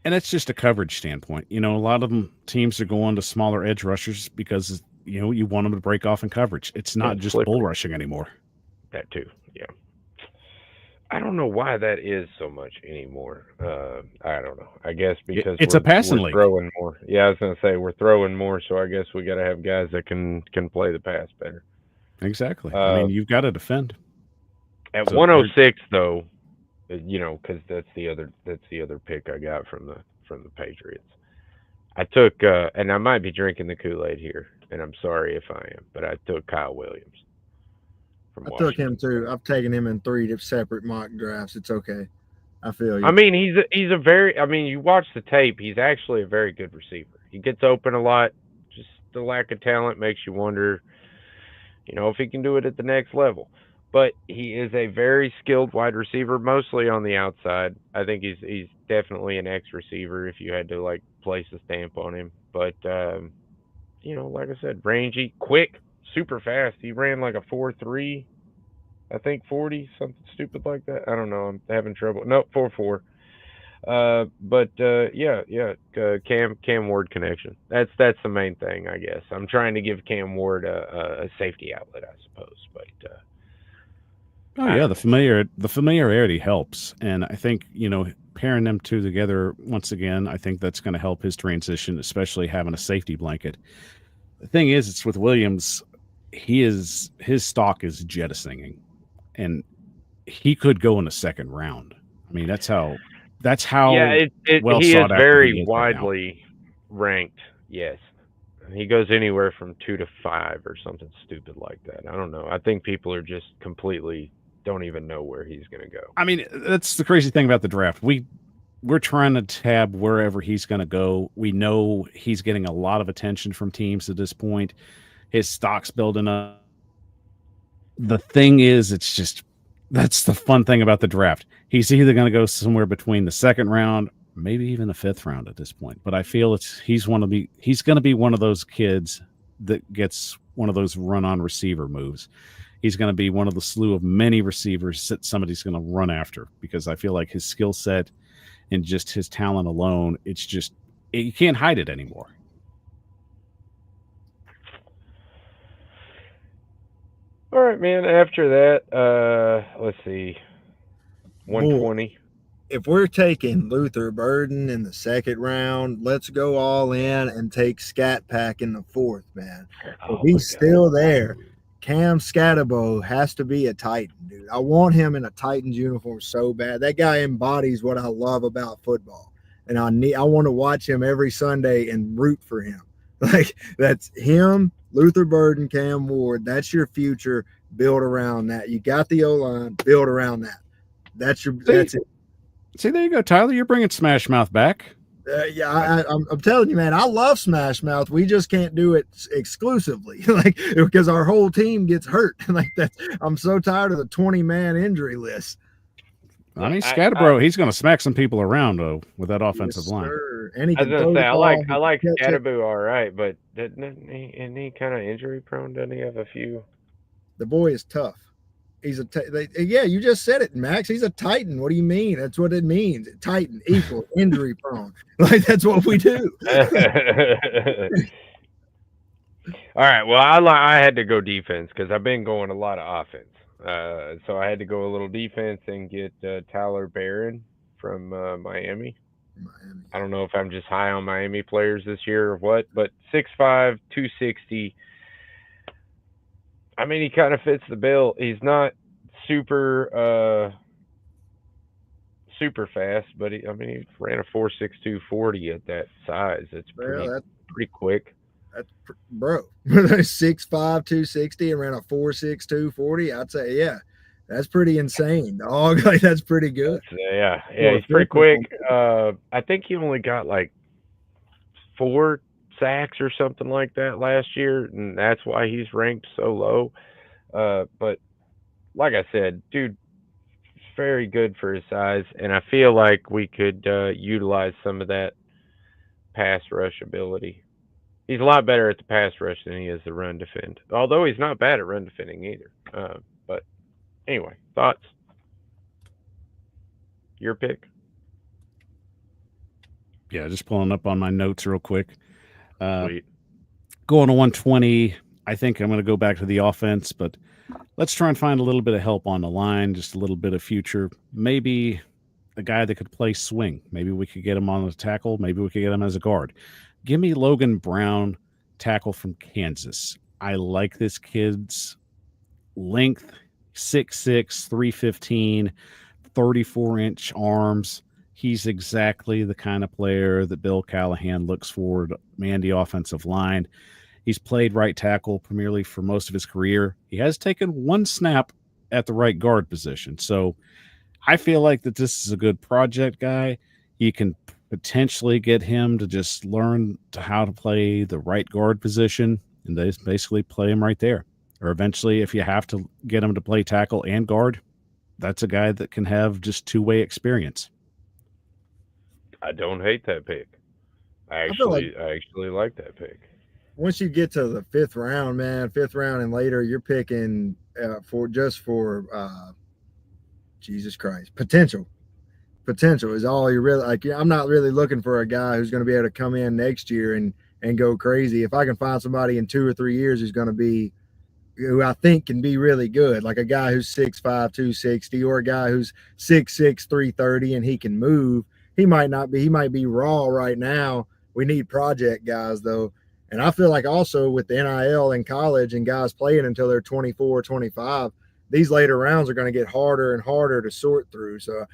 And it's just a coverage standpoint. A lot of teams are going to smaller edge rushers because, you want them to break off in coverage. It's not just bull rushing anymore. That too, yeah. I don't know why that is so much anymore. I don't know. I guess because it's a passing league. Throwing more. Yeah, I was going to say we're throwing more, so I guess we got to have guys that can play the pass better. Exactly. I mean, you've got to defend. At 106, though, because that's the other pick I got from the Patriots. I took, and I might be drinking the Kool-Aid here, and I'm sorry if I am, but I took Kyle Williams. I took him too. I've taken him in 3 separate mock drafts. It's okay. I feel you. I mean, he's a very. I mean, you watch the tape. He's actually a very good receiver. He gets open a lot. Just the lack of talent makes you wonder, if he can do it at the next level. But he is a very skilled wide receiver, mostly on the outside. I think he's definitely an X receiver if you had to place a stamp on him. But like I said, rangy, quick, super fast. He ran like a 4.3, I think 40, something stupid like that. I don't know. I'm having trouble. No, 4.4. Cam Ward connection. That's the main thing, I guess. I'm trying to give Cam Ward a safety outlet, I suppose. But the familiarity helps, and I think pairing them two together once again, I think that's going to help his transition, especially having a safety blanket. The thing is, it's with Williams. His stock is jettisoning, and he could go in the 2nd round. I mean, that's how That's how well he is sought after very he is right now. widely ranked. Yes, he goes anywhere from 2 to 5 or something stupid like that. I don't know. I think people are just completely don't even know where he's going to go. I mean, that's the crazy thing about the draft. We're trying to tab wherever he's going to go. We know he's getting a lot of attention from teams at this point. His stock's building up. The thing is, it's just that's the fun thing about the draft. He's either going to go somewhere between the second round, maybe even the fifth round at this point. But I feel he's going to be one of those kids that gets one of those run-on receiver moves. He's going to be one of the slew of many receivers that somebody's going to run after, because I feel like his skill set and just his talent alone, you can't hide it anymore. All right, man. After that, let's see, 120. If we're taking Luther Burden in the second round, let's go all in and take Scat Pack in the fourth, man. If he's still there, Cam Scatterbo has to be a Titan, dude. I want him in a Titans uniform so bad. That guy embodies what I love about football, and I want to watch him every Sunday and root for him. Like, that's him, Luther Burden, Cam Ward. That's your future. Build around that. You got the O-line. Build around that. That's it. See, there you go, Tyler. You're bringing Smash Mouth back. I'm telling you, man, I love Smash Mouth. We just can't do it exclusively, like, because our whole team gets hurt. Like that, I'm so tired of the 20-man injury list. I mean, Scatterbro, he's going to smack some people around though with that offensive line. And I was going to say, I like Scatterboo all right, but isn't he kind of injury prone? Doesn't he have a few? The boy is tough. He's yeah, you just said it, Max. He's a Titan. What do you mean? That's what it means. Titan equals injury prone. Like, that's what we do. All right. Well, I had to go defense because I've been going a lot of offense. So I had to go a little defense and get Tyler Barron from Miami. I don't know if I'm just high on Miami players this year or what, but 6'5", 260. I mean, he kind of fits the bill. He's not super fast, but he ran a 4.62 40 at that size. It's pretty quick. That's bro. 6'5", 260 and ran a 4.62 40. I'd say, yeah, that's pretty insane, dog. Like, that's pretty good. Yeah, he's pretty quick. I think he only got like 4 sacks or something like that last year, and that's why he's ranked so low. But like I said, dude, very good for his size, and I feel like we could utilize some of that pass rush ability. He's a lot better at the pass rush than he is the run defend, although he's not bad at run defending either. But anyway, thoughts? Your pick? Yeah, just pulling up on my notes real quick. Sweet. Going to 120, I think I'm going to go back to the offense, but let's try and find a little bit of help on the line, just a little bit of future. Maybe a guy that could play swing. Maybe we could get him on the tackle. Maybe we could get him as a guard. Give me Logan Brown, tackle from Kansas. I like this kid's length, 6'6", 315, 34-inch arms. He's exactly the kind of player that Bill Callahan looks for to man the offensive line. He's played right tackle Premier League for most of his career. He has taken 1 snap at the right guard position. So I feel like that this is a good project guy. You can potentially get him to just learn how to play the right guard position, and they basically play him right there. Or eventually, if you have to get him to play tackle and guard, that's a guy that can have just two-way experience. I don't hate that pick. I actually like that pick. Once you get to the 5th round, man, 5th round and later, you're picking for Jesus Christ, potential. Potential is all you're really like. I'm not really looking for a guy who's going to be able to come in next year and go crazy. If I can find somebody in 2 or 3 years who I think can be really good, like a guy who's 6'5", 260, or a guy who's 6'6", 330, and he can move. He might be raw right now. We need project guys though. And I feel like also with the NIL in college and guys playing until they're 24, 25, these later rounds are going to get harder and harder to sort through. So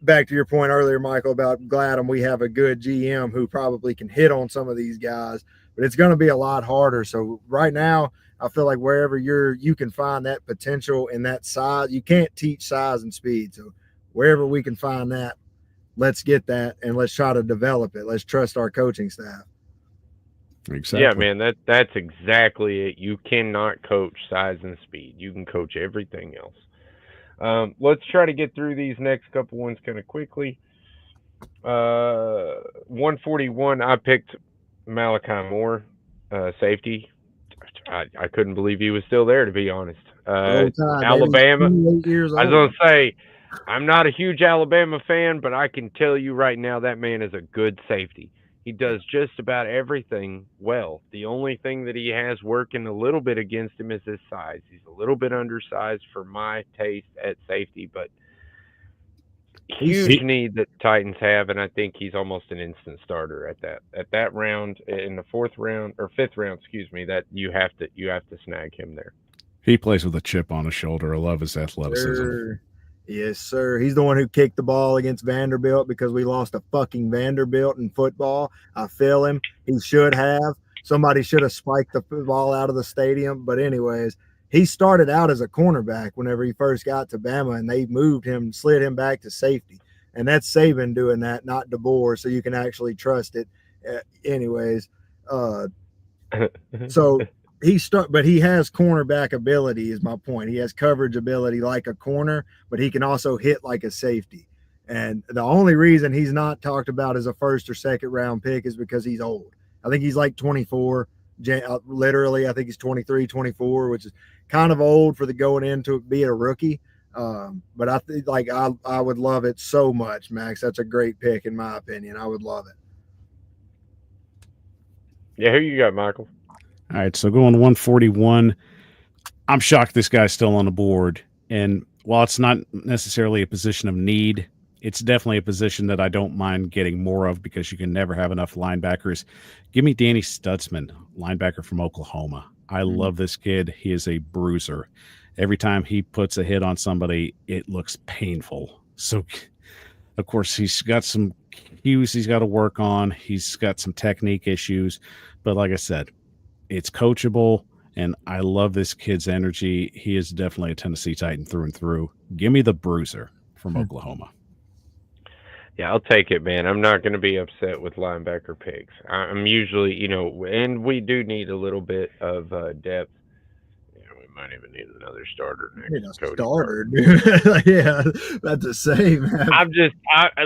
back to your point earlier, Michael, about glad we have a good GM who probably can hit on some of these guys, but it's going to be a lot harder. So right now, I feel like wherever you can find that potential and that size, you can't teach size and speed. So wherever we can find that, let's get that and let's try to develop it. Let's trust our coaching staff. Exactly. Yeah, man, that's exactly it. You cannot coach size and speed. You can coach everything else. Let's try to get through these next couple ones kind of quickly. 141, I picked Malachi Moore, safety. I couldn't believe he was still there, to be honest. Alabama. Years old. I was going to say, I'm not a huge Alabama fan, but I can tell you right now that man is a good safety. He does just about everything well. The only thing that he has working a little bit against him is his size. He's a little bit undersized for my taste at safety, but huge need that Titans have, and I think he's almost an instant starter at that round, in the fifth round, excuse me, that you have to snag him there. He plays with a chip on his shoulder. I love his athleticism. Sure. Yes, sir. He's the one who kicked the ball against Vanderbilt because we lost a fucking Vanderbilt in football. I feel him. He should have. Somebody should have spiked the ball out of the stadium. But anyways, he started out as a cornerback whenever he first got to Bama, and they moved him, slid him back to safety. And that's Saban doing that, not DeBoer, so you can actually trust it. Anyways, so but he has cornerback ability is my point. He has coverage ability like a corner, but he can also hit like a safety. And the only reason he's not talked about as a first or second round pick is because he's old. I think he's like 24. Literally, I think he's 23, 24, which is kind of old for the going into be a rookie. But I think I would love it so much, Max. That's a great pick in my opinion. I would love it. Yeah, who you got, Michael? All right, so going 141, I'm shocked this guy's still on the board. And while it's not necessarily a position of need, it's definitely a position that I don't mind getting more of because you can never have enough linebackers. Give me Danny Stutzman, linebacker from Oklahoma. I love this kid. He is a bruiser. Every time he puts a hit on somebody, it looks painful. So, of course, he's got some cues he's got to work on. He's got some technique issues. But like I said, it's coachable, and I love this kid's energy. He is definitely a Tennessee Titan through and through. Give me the bruiser from Oklahoma. Yeah, I'll take it, man. I'm not going to be upset with linebacker picks. I'm usually, and we do need a little bit of depth. We might even need another starter next. Starter, dude. Yeah, that's the same.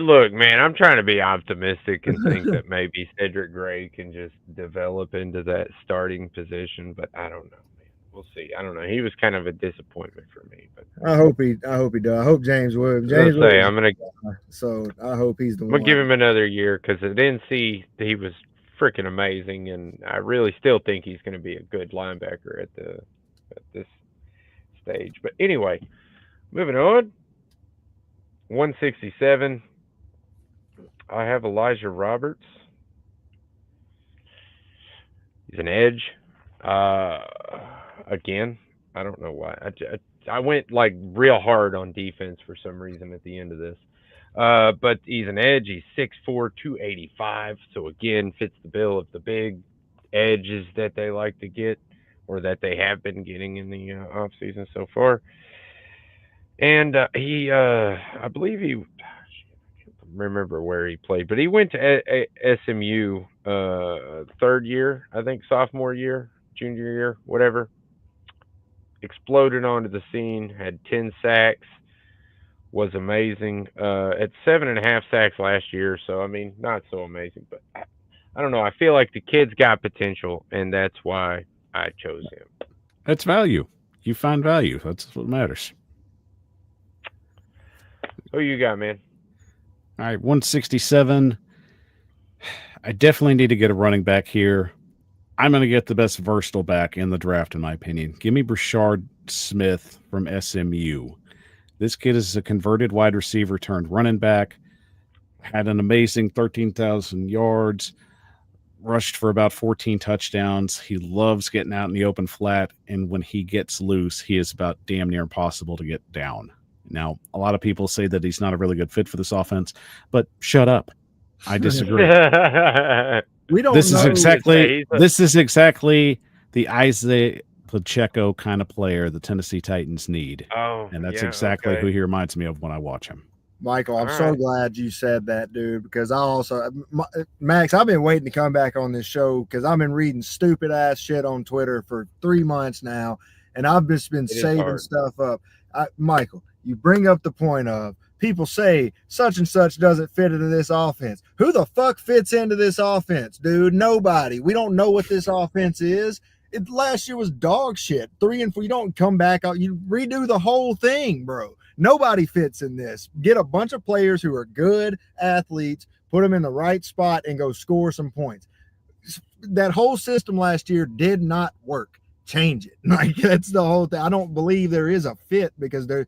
Look, man, I'm trying to be optimistic and think that maybe Cedric Gray can just develop into that starting position, but I don't know, man. We'll see. I don't know. He was kind of a disappointment for me, but I hope he does. I hope James Williams. So I hope he's the one. I'm gonna give him another year because at NC he was freaking amazing, and I really still think he's going to be a good linebacker at this stage. But anyway, moving on. 167. I have Elijah Roberts. He's an edge. Again, I don't know why. I went like real hard on defense for some reason at the end of this. But he's an edge. He's 6'4", 285. So again, fits the bill of the big edges that they like to get, or that they have been getting in the off season so far. And I believe I can't remember where he played, but he went to SMU third year, I think, sophomore year, junior year, whatever. Exploded onto the scene, had 10 sacks, was amazing. At 7.5 sacks last year, so I mean, not so amazing, but I don't know. I feel like the kid's got potential, and that's why I chose him. That's value. You find value. That's what matters. Who you got, man? All right, 167. I definitely need to get a running back here. I'm going to get the best versatile back in the draft, in my opinion. Give me Brashard Smith from SMU. This kid is a converted wide receiver turned running back. Had an amazing 13,000 yards. Rushed for about 14 touchdowns. He loves getting out in the open flat, and when he gets loose, he is about damn near impossible to get down. Now, a lot of people say that he's not a really good fit for this offense, but shut up. I disagree. We don't This know. is exactly the Isaiah Pacheco kind of player the Tennessee Titans need. And that's exactly who he reminds me of when I watch him. Michael, I'm so glad you said that, dude, because I also, Max, I've been waiting to come back on this show because I've been reading stupid ass shit on Twitter for 3 months now, and I've just been saving stuff up. Michael, you bring up the point of people say such and such doesn't fit into this offense. Who the fuck fits into this offense, dude? Nobody. We don't know what this offense is. Last year was dog shit. 3 and 4. You don't come back out. You redo the whole thing, bro. Nobody fits in this. Get a bunch of players who are good athletes, put them in the right spot, and go score some points. That whole system last year did not work. Change it. Like, that's the whole thing. I don't believe there is a fit because the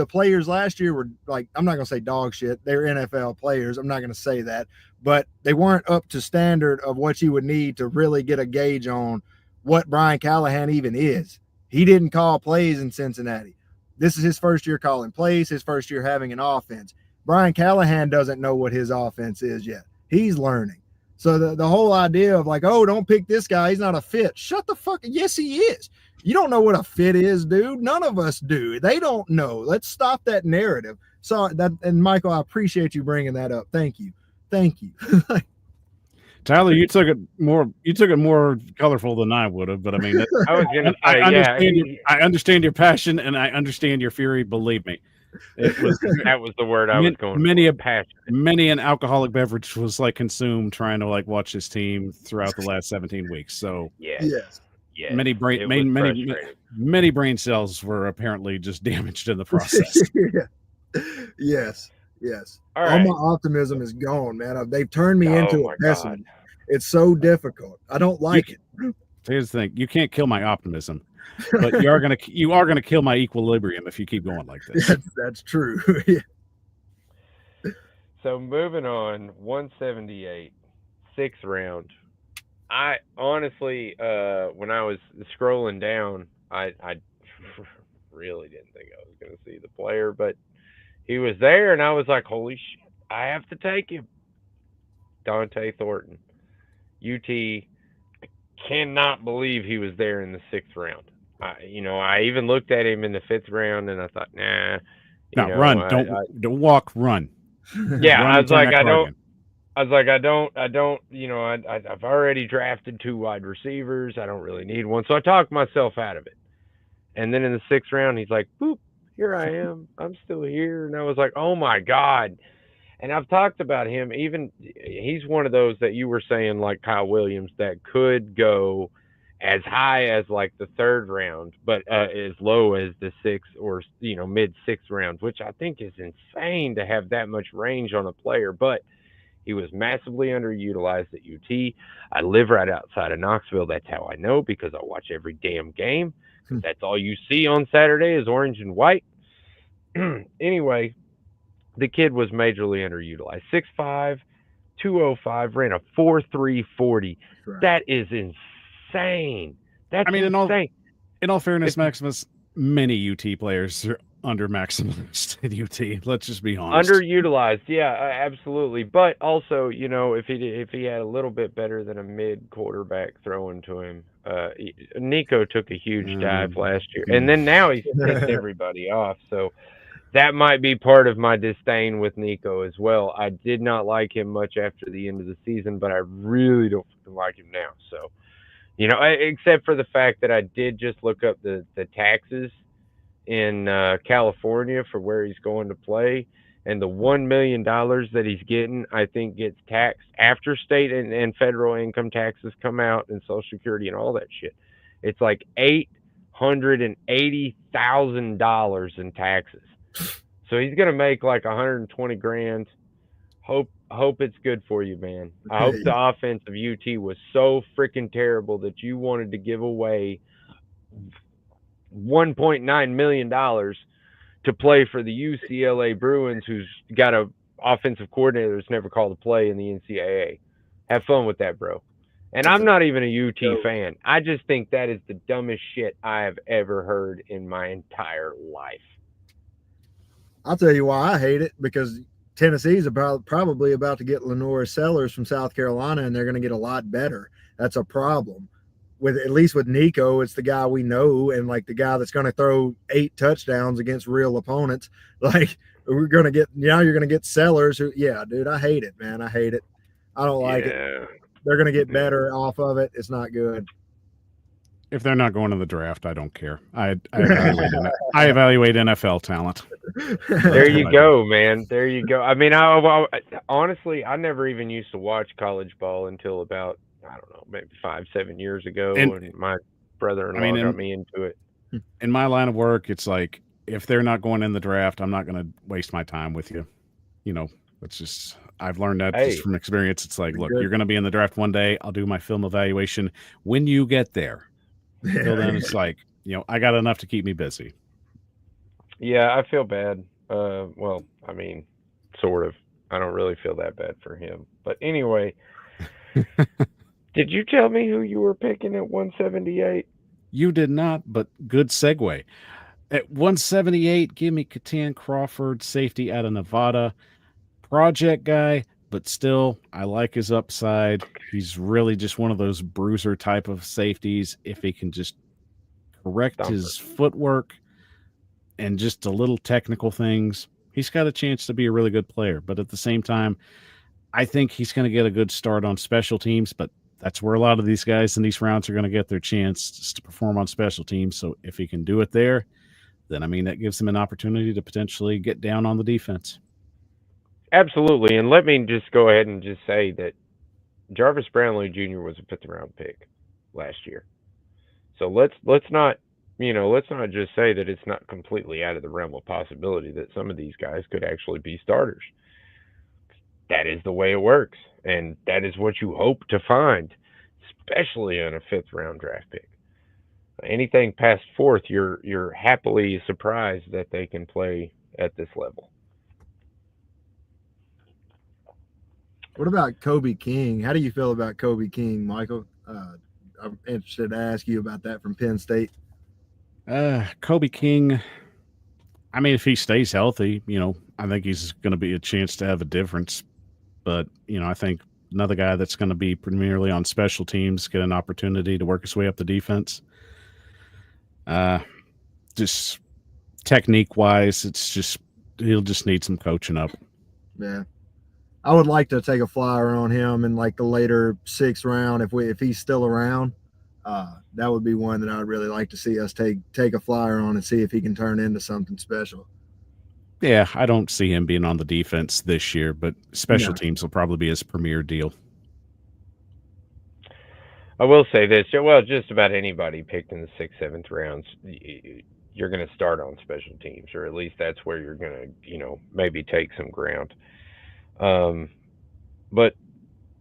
players last year were like, I'm not going to say dog shit. They're NFL players. I'm not going to say that. But they weren't up to standard of what you would need to really get a gauge on what Brian Callahan even is. He didn't call plays in Cincinnati. This is his first year calling plays, his first year having an offense. Brian Callahan doesn't know what his offense is yet. He's learning. So the whole idea of like, oh, don't pick this guy, he's not a fit. Shut the fuck. Yes, he is. You don't know what a fit is, dude. None of us do. They don't know. Let's stop that narrative. So and Michael, I appreciate you bringing that up. Thank you. Tyler, you took it more colorful than I would have, but I mean, I was going to say, I understand your passion and I understand your fury. Believe me, that was the word I was going. Many an alcoholic beverage was like consumed trying to like watch his team throughout the last 17 weeks. So yes. Many brain cells were apparently just damaged in the process. Yes. All my optimism is gone, man. They've turned me into a pessimist. It's so difficult. I don't like it. Here's the thing: you can't kill my optimism, but you are gonna kill my equilibrium if you keep going like this. That's true. So moving on, 178, 6th round. I honestly, when I was scrolling down, I really didn't think I was going to see the player, but he was there, and I was like, holy shit, I have to take him. Dante Thornton, UT. I cannot believe he was there in the 6th round. I even looked at him in the 5th round, and I thought, nah. Run. Don't walk, run. Yeah, run I was like, I don't. I've already drafted 2 wide receivers. I don't really need one. So I talked myself out of it. And then in the 6th round, he's like, boop, here I am. I'm still here. And I was like, oh my God. And I've talked about him. He's one of those that you were saying, like Kyle Williams, that could go as high as like the 3rd round, but as low as the 6th or, mid 6th round, which I think is insane to have that much range on a player. But he was massively underutilized at UT. I live right outside of Knoxville. That's how I know, because I watch every damn game. That's all you see on Saturday is orange and white. Anyway, the kid was majorly underutilized. 6'5", 205, ran a 4.3 40. Right. That is insane. That's insane. In all fairness, Maximus, many UT players are under Maximus at UT. Let's just be honest. Underutilized, yeah, absolutely. But also, if he had a little bit better than a mid quarterback throwing to him, Nico took a huge dive last year, and then now he's pissed everybody off. So that might be part of my disdain with Nico as well. I did not like him much after the end of the season, but I really don't like him now. So, except for the fact that I did just look up the taxes in California for where he's going to play, and the $1 million that he's getting, I think, gets taxed after state and federal income taxes come out and Social Security and all that shit. It's like $880,000 in taxes. So he's gonna make like 120 grand. Hope it's good for you, man. I hope the offense of UT was so freaking terrible that you wanted to give away $1.9 million to play for the UCLA Bruins, who's got a offensive coordinator that's never called a play in the NCAA. Have fun with that, bro. And I'm not even a UT fan. I just think that is the dumbest shit I have ever heard in my entire life. I'll tell you why I hate it, because Tennessee's probably about to get Lenore Sellers from South Carolina, and they're going to get a lot better. That's a problem. With at least with Nico, it's the guy we know, and like the guy that's going to throw 8 touchdowns against real opponents. Like we're going to get you're going to get Sellers. Who, yeah, dude, I hate it, man. I hate it. I don't like it. They're going to get better off of it. It's not good. If they're not going to the draft, I don't care. I evaluate NFL talent. There you go, man. There you go. I mean, I honestly, I never even used to watch college ball until about, I don't know, maybe 5-7 years ago, and my brother-in-law got me into it. In my line of work, it's like, if they're not going in the draft, I'm not going to waste my time with you. You know, it's just, I've learned that just from experience. It's like, look, you're going to be in the draft one day. I'll do my film evaluation when you get there. Until then, it's like, you know, I got enough to keep me busy. Yeah, I feel bad. Well, I mean, sort of. I don't really feel that bad for him. But anyway, did you tell me who you were picking at 178? You did not, but good segue. At 178, give me Catan Crawford, safety out of Nevada. Project guy, but still, I like his upside. He's really just one of those bruiser type of safeties. If he can just correct his footwork and just a little technical things, he's got a chance to be a really good player. But at the same time, I think he's going to get a good start on special teams, but that's where a lot of these guys in these rounds are going to get their chance to perform on special teams. So if he can do it there, then, I mean, that gives him an opportunity to potentially get down on the defense. Absolutely. And let me just go ahead and just say that Jarvis Brownlee Jr. was a 5th round pick last year. So let's not just say that it's not completely out of the realm of possibility that some of these guys could actually be starters. That is the way it works, and that is what you hope to find, especially on a 5th round draft pick. Anything past 4th, you're happily surprised that they can play at this level. What about Kobe King? How do you feel about Kobe King, Michael? I'm interested to ask you about that from Penn State. Kobe King, I mean, if he stays healthy, you know, I think he's going to be a chance to have a difference. But, you know, I think another guy that's going to be primarily on special teams, get an opportunity to work his way up the defense. Just technique-wise, it's just, he'll just need some coaching up. Yeah. I would like to take a flyer on him in like the later 6th round if he's still around. That would be one that I would really like to see us take a flyer on and see if he can turn into something special. Yeah, I don't see him being on the defense this year, but special teams will probably be his premier deal. I will say this. Well, just about anybody picked in the 6th, 7th rounds, you're going to start on special teams, or at least that's where you're going to, you know, maybe take some ground. But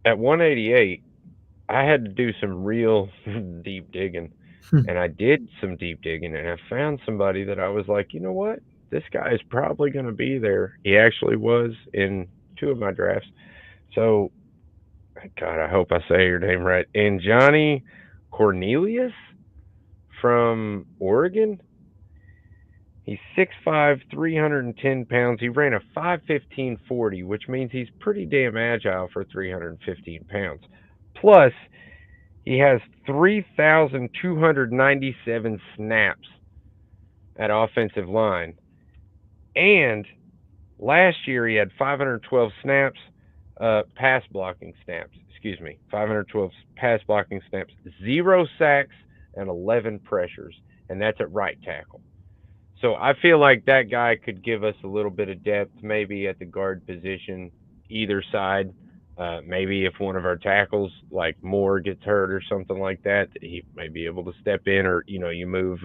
at 188, I had to do some real deep digging, and I did some deep digging, and I found somebody that I was like, you know what? This guy is probably going to be there. He actually was in 2 of my drafts. So, God, I hope I say your name right. And Johnny Cornelius from Oregon. He's 6'5", 310 pounds. He ran a 5.15.40, which means he's pretty damn agile for 315 pounds. Plus, he has 3,297 snaps at offensive line. And last year he had 512 snaps, pass blocking snaps. 512 pass blocking snaps, 0 sacks, and 11 pressures. And that's at right tackle. So I feel like that guy could give us a little bit of depth, maybe at the guard position, either side. Maybe if one of our tackles, like Moore, gets hurt or something like that, he may be able to step in, or, you know, you move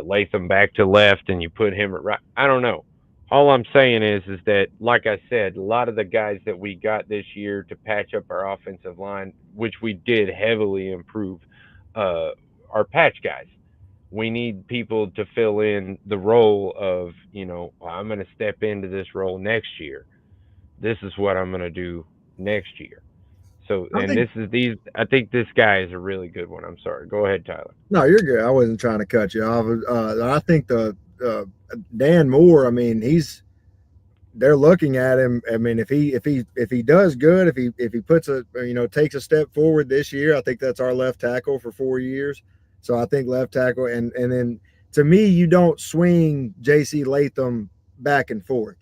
Latham back to left and you put him at right. I don't know. All I'm saying is that, like I said, a lot of the guys that we got this year to patch up our offensive line, which we did heavily improve, are patch guys. We need people to fill in the role of, you know, I'm going to step into this role next year. This is what I'm going to do next year. So, I think this guy is a really good one. I'm sorry. Go ahead, Tyler. No, you're good. I wasn't trying to cut you off. I think Dan Moore, I mean, they're looking at him. I mean, if he does good, if he puts takes a step forward this year, I think that's our left tackle for 4 years. So I think left tackle, and then to me, you don't swing J.C. Latham back and forth.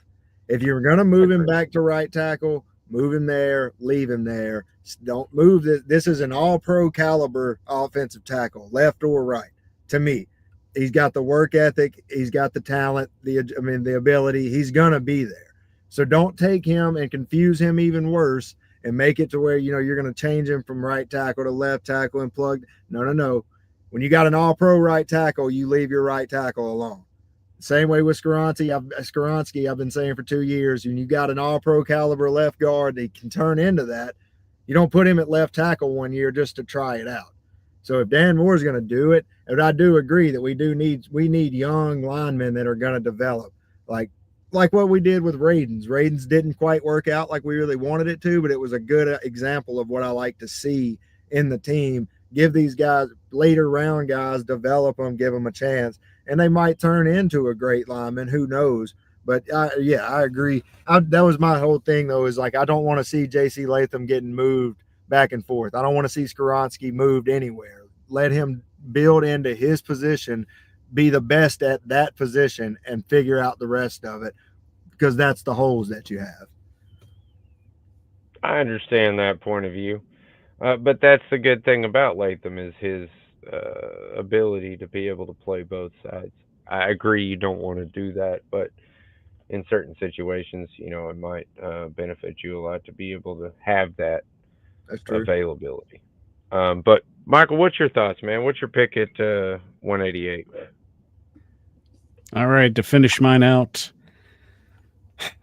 If you're going to move him back to right tackle, move him there, leave him there. Don't move this. This is an all-pro caliber offensive tackle, left or right. To me, he's got the work ethic, he's got the talent, the ability. He's going to be there. So don't take him and confuse him even worse and make it to where you're going to change him from right tackle to left tackle and plug. No. When you got an all-pro right tackle, you leave your right tackle alone. Same way with Skoronski. I've been saying for 2 years, when you got an all-pro caliber left guard that can turn into that, you don't put him at left tackle 1 year just to try it out. So if Dan Moore is going to do it, and I do agree that we need young linemen that are going to develop, like what we did with Radens. Radens didn't quite work out like we really wanted it to, but it was a good example of what I like to see in the team. Give these guys, later round guys, develop them, give them a chance, and they might turn into a great lineman. Who knows? But I agree. That was my whole thing, though, is like I don't want to see J.C. Latham getting moved back and forth. I don't want to see Skoronski moved anywhere. Let him build into his position, be the best at that position, and figure out the rest of it, because that's the holes that you have. I understand that point of view. But that's the good thing about Latham is his ability to be able to play both sides. I agree you don't want to do that, but in certain situations, it might benefit you a lot to be able to have that availability. But Michael, what's your thoughts, man? What's your pick at 188? All right, to finish mine out,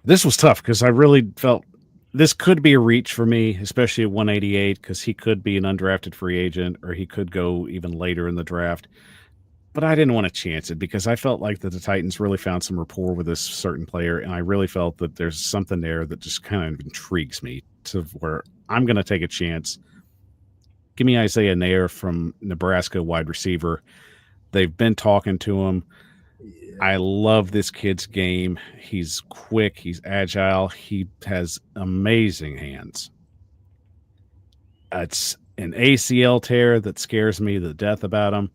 this was tough because I really felt this could be a reach for me, especially at 188, because he could be an undrafted free agent or he could go even later in the draft. But I didn't want to chance it because I felt like that the Titans really found some rapport with this certain player, and I really felt that there's something there that just kind of intrigues me to where I'm going to take a chance. Give me Isaiah Nair from Nebraska, wide receiver. They've been talking to him. I love this kid's game. He's quick. He's agile. He has amazing hands. It's an ACL tear that scares me to death about him.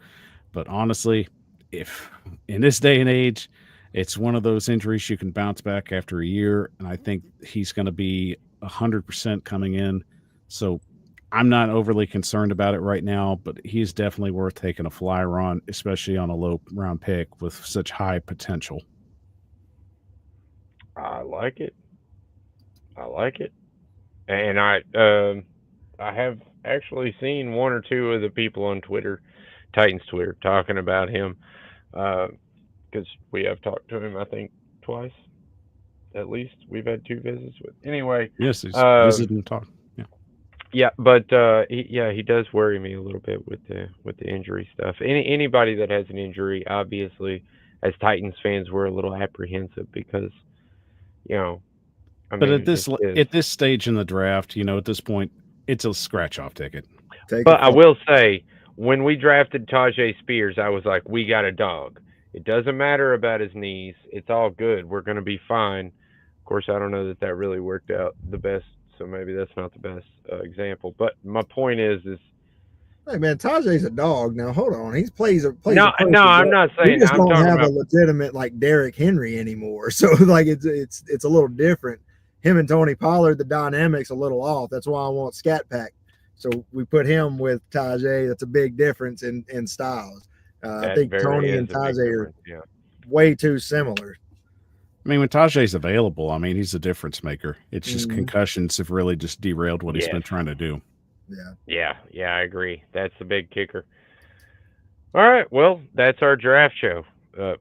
But honestly, if in this day and age, it's one of those injuries you can bounce back after a year. And I think he's going to be 100% coming in. So I'm not overly concerned about it right now, but he's definitely worth taking a flyer on, especially on a low round pick with such high potential. I like it. And I have actually seen one or two of the people on Twitter, Titans Twitter, talking about him, because we have talked to him, I think, twice. At least we've had 2 visits with. Anyway, yes, he's visited and talked. Yeah, but he does worry me a little bit with the injury stuff. Anybody that has an injury, obviously, as Titans fans, we're a little apprehensive because, But at this stage in the draft, at this point, it's a scratch-off ticket. But I will say, when we drafted Tajay Spears, I was like, we got a dog. It doesn't matter about his knees. It's all good. We're going to be fine. Of course, I don't know that really worked out the best. So maybe that's not the best example, but my point is, hey man, Tajay's a dog. Now hold on, he plays. No, I'm not saying. We just don't have a legitimate like Derrick Henry anymore. So like it's a little different. Him and Tony Pollard, the dynamics a little off. That's why I want Scat Pack. So we put him with Tajay. That's a big difference in styles. I think Tony and Tajay are way too similar. I mean, when Tajay's available, I mean, he's a difference maker. It's just concussions have really just derailed what he's been trying to do. Yeah, I agree. That's the big kicker. All right, well, that's our draft show,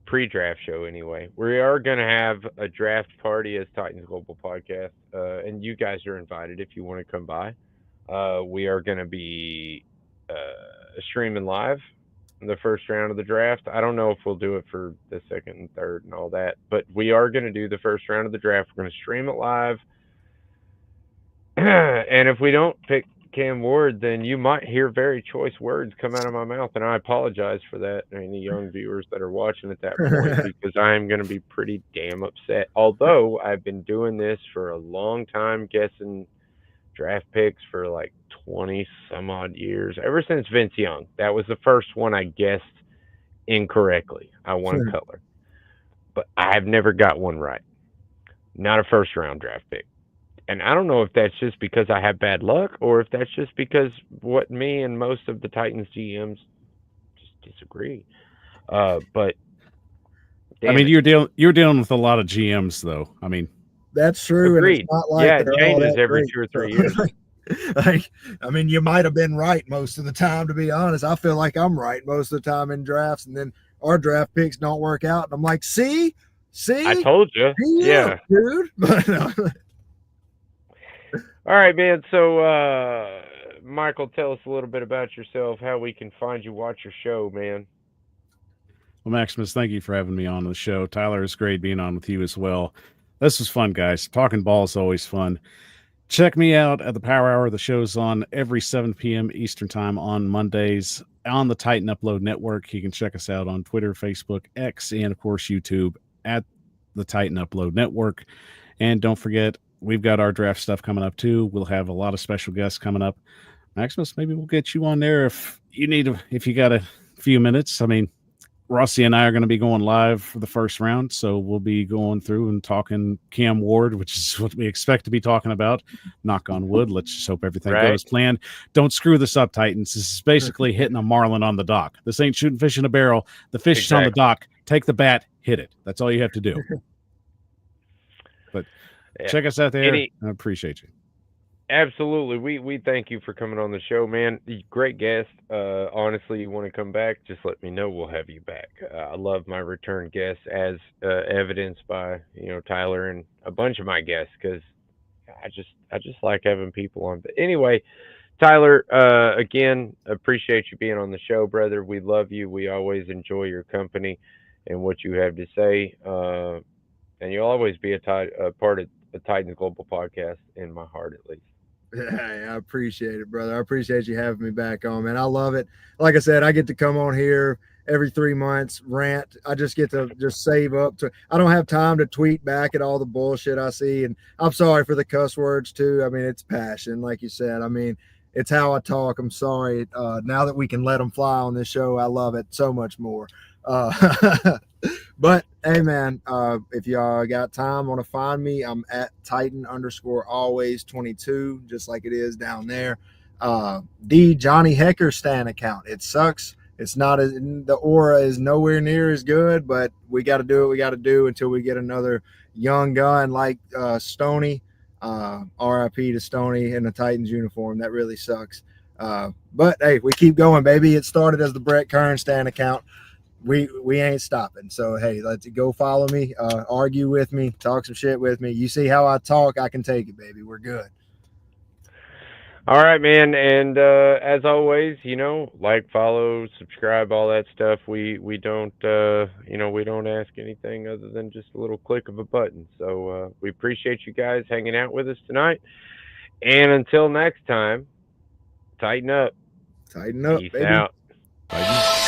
pre-draft show anyway. We are going to have a draft party as Titans Global Podcast, and you guys are invited if you want to come by. We are going to be streaming live the first round of the draft. I don't know if we'll do it for the second and third and all that, but we are going to do the first round of the draft. We're going to stream it live. And if we don't pick Cam Ward, then you might hear very choice words come out of my mouth, and I apologize for that. Any young viewers that are watching at that point, because I am going to be pretty damn upset. Although I've been doing this for a long time, guessing draft picks for like 20 some odd years, ever since Vince Young. That was the first one I guessed incorrectly. I won color, but I've never got one right. Not a first round draft pick. And I don't know if that's just because I have bad luck or if that's just because what me and most of the Titans GMs just disagree. But I mean, you're dealing with a lot of GMs, though. I mean, that's true. Agreed. And it's not like it changes every 2 or 3 years. Like, I mean, you might have been right most of the time, to be honest. I feel like I'm right most of the time in drafts, and then our draft picks don't work out. And I'm like, see, I told you. Yeah, dude. All right, man. So, Michael, tell us a little bit about yourself, how we can find you, watch your show, man. Well, Maximus, thank you for having me on the show. Tyler, it's great being on with you as well. This was fun, guys. Talking ball is always fun. Check me out at the Power Hour. The show's on every 7 p.m. Eastern Time on Mondays on the Titan Upload Network. You can check us out on Twitter, Facebook, X, and, of course, YouTube at the Titan Upload Network. And don't forget, we've got our draft stuff coming up, too. We'll have a lot of special guests coming up. Maximus, maybe we'll get you on there if you got a few minutes. I mean, Rossi and I are going to be going live for the first round, so we'll be going through and talking Cam Ward, which is what we expect to be talking about. Knock on wood. Let's just hope everything goes planned. Don't screw this up, Titans. This is basically hitting a marlin on the dock. This ain't shooting fish in a barrel. The fish is on the dock. Take the bat, hit it. That's all you have to do. But check us out there. I appreciate you. Absolutely. We thank you for coming on the show, man. Great guest. Honestly, you want to come back, just let me know. We'll have you back. I love my return guests, as evidenced by, Tyler and a bunch of my guests, because I just like having people on. But anyway, Tyler, again, appreciate you being on the show, brother. We love you. We always enjoy your company and what you have to say. And you'll always be a part of the Titans Global Podcast in my heart, at least. Hey, I appreciate it, brother. I appreciate you having me back on, man. I love it. Like I said, I get to come on here every 3 months, rant. I just get to just save up I don't have time to tweet back at all the bullshit I see. And I'm sorry for the cuss words too. I mean, it's passion, like you said. I mean, it's how I talk. I'm sorry. Now that we can let them fly on this show, I love it so much more. But hey, man, if y'all got time, want to find me, I'm at Titan_always22, just like it is down there. The Johnny Hecker Stan account. It sucks. It's not the aura is nowhere near as good, but we got to do what we got to do until we get another young gun like Stoney. RIP to Stoney in the Titans uniform. That really sucks. But hey, we keep going, baby. It started as the Brett Kern Stan account. We ain't stopping. So hey, let's go follow me, argue with me, talk some shit with me. You see how I talk, I can take it, baby. We're good. All right, man. And as always, like, follow, subscribe, all that stuff. We don't we don't ask anything other than just a little click of a button. So we appreciate you guys hanging out with us tonight. And until next time, tighten up. Tighten up, Peace baby. out. Tighten.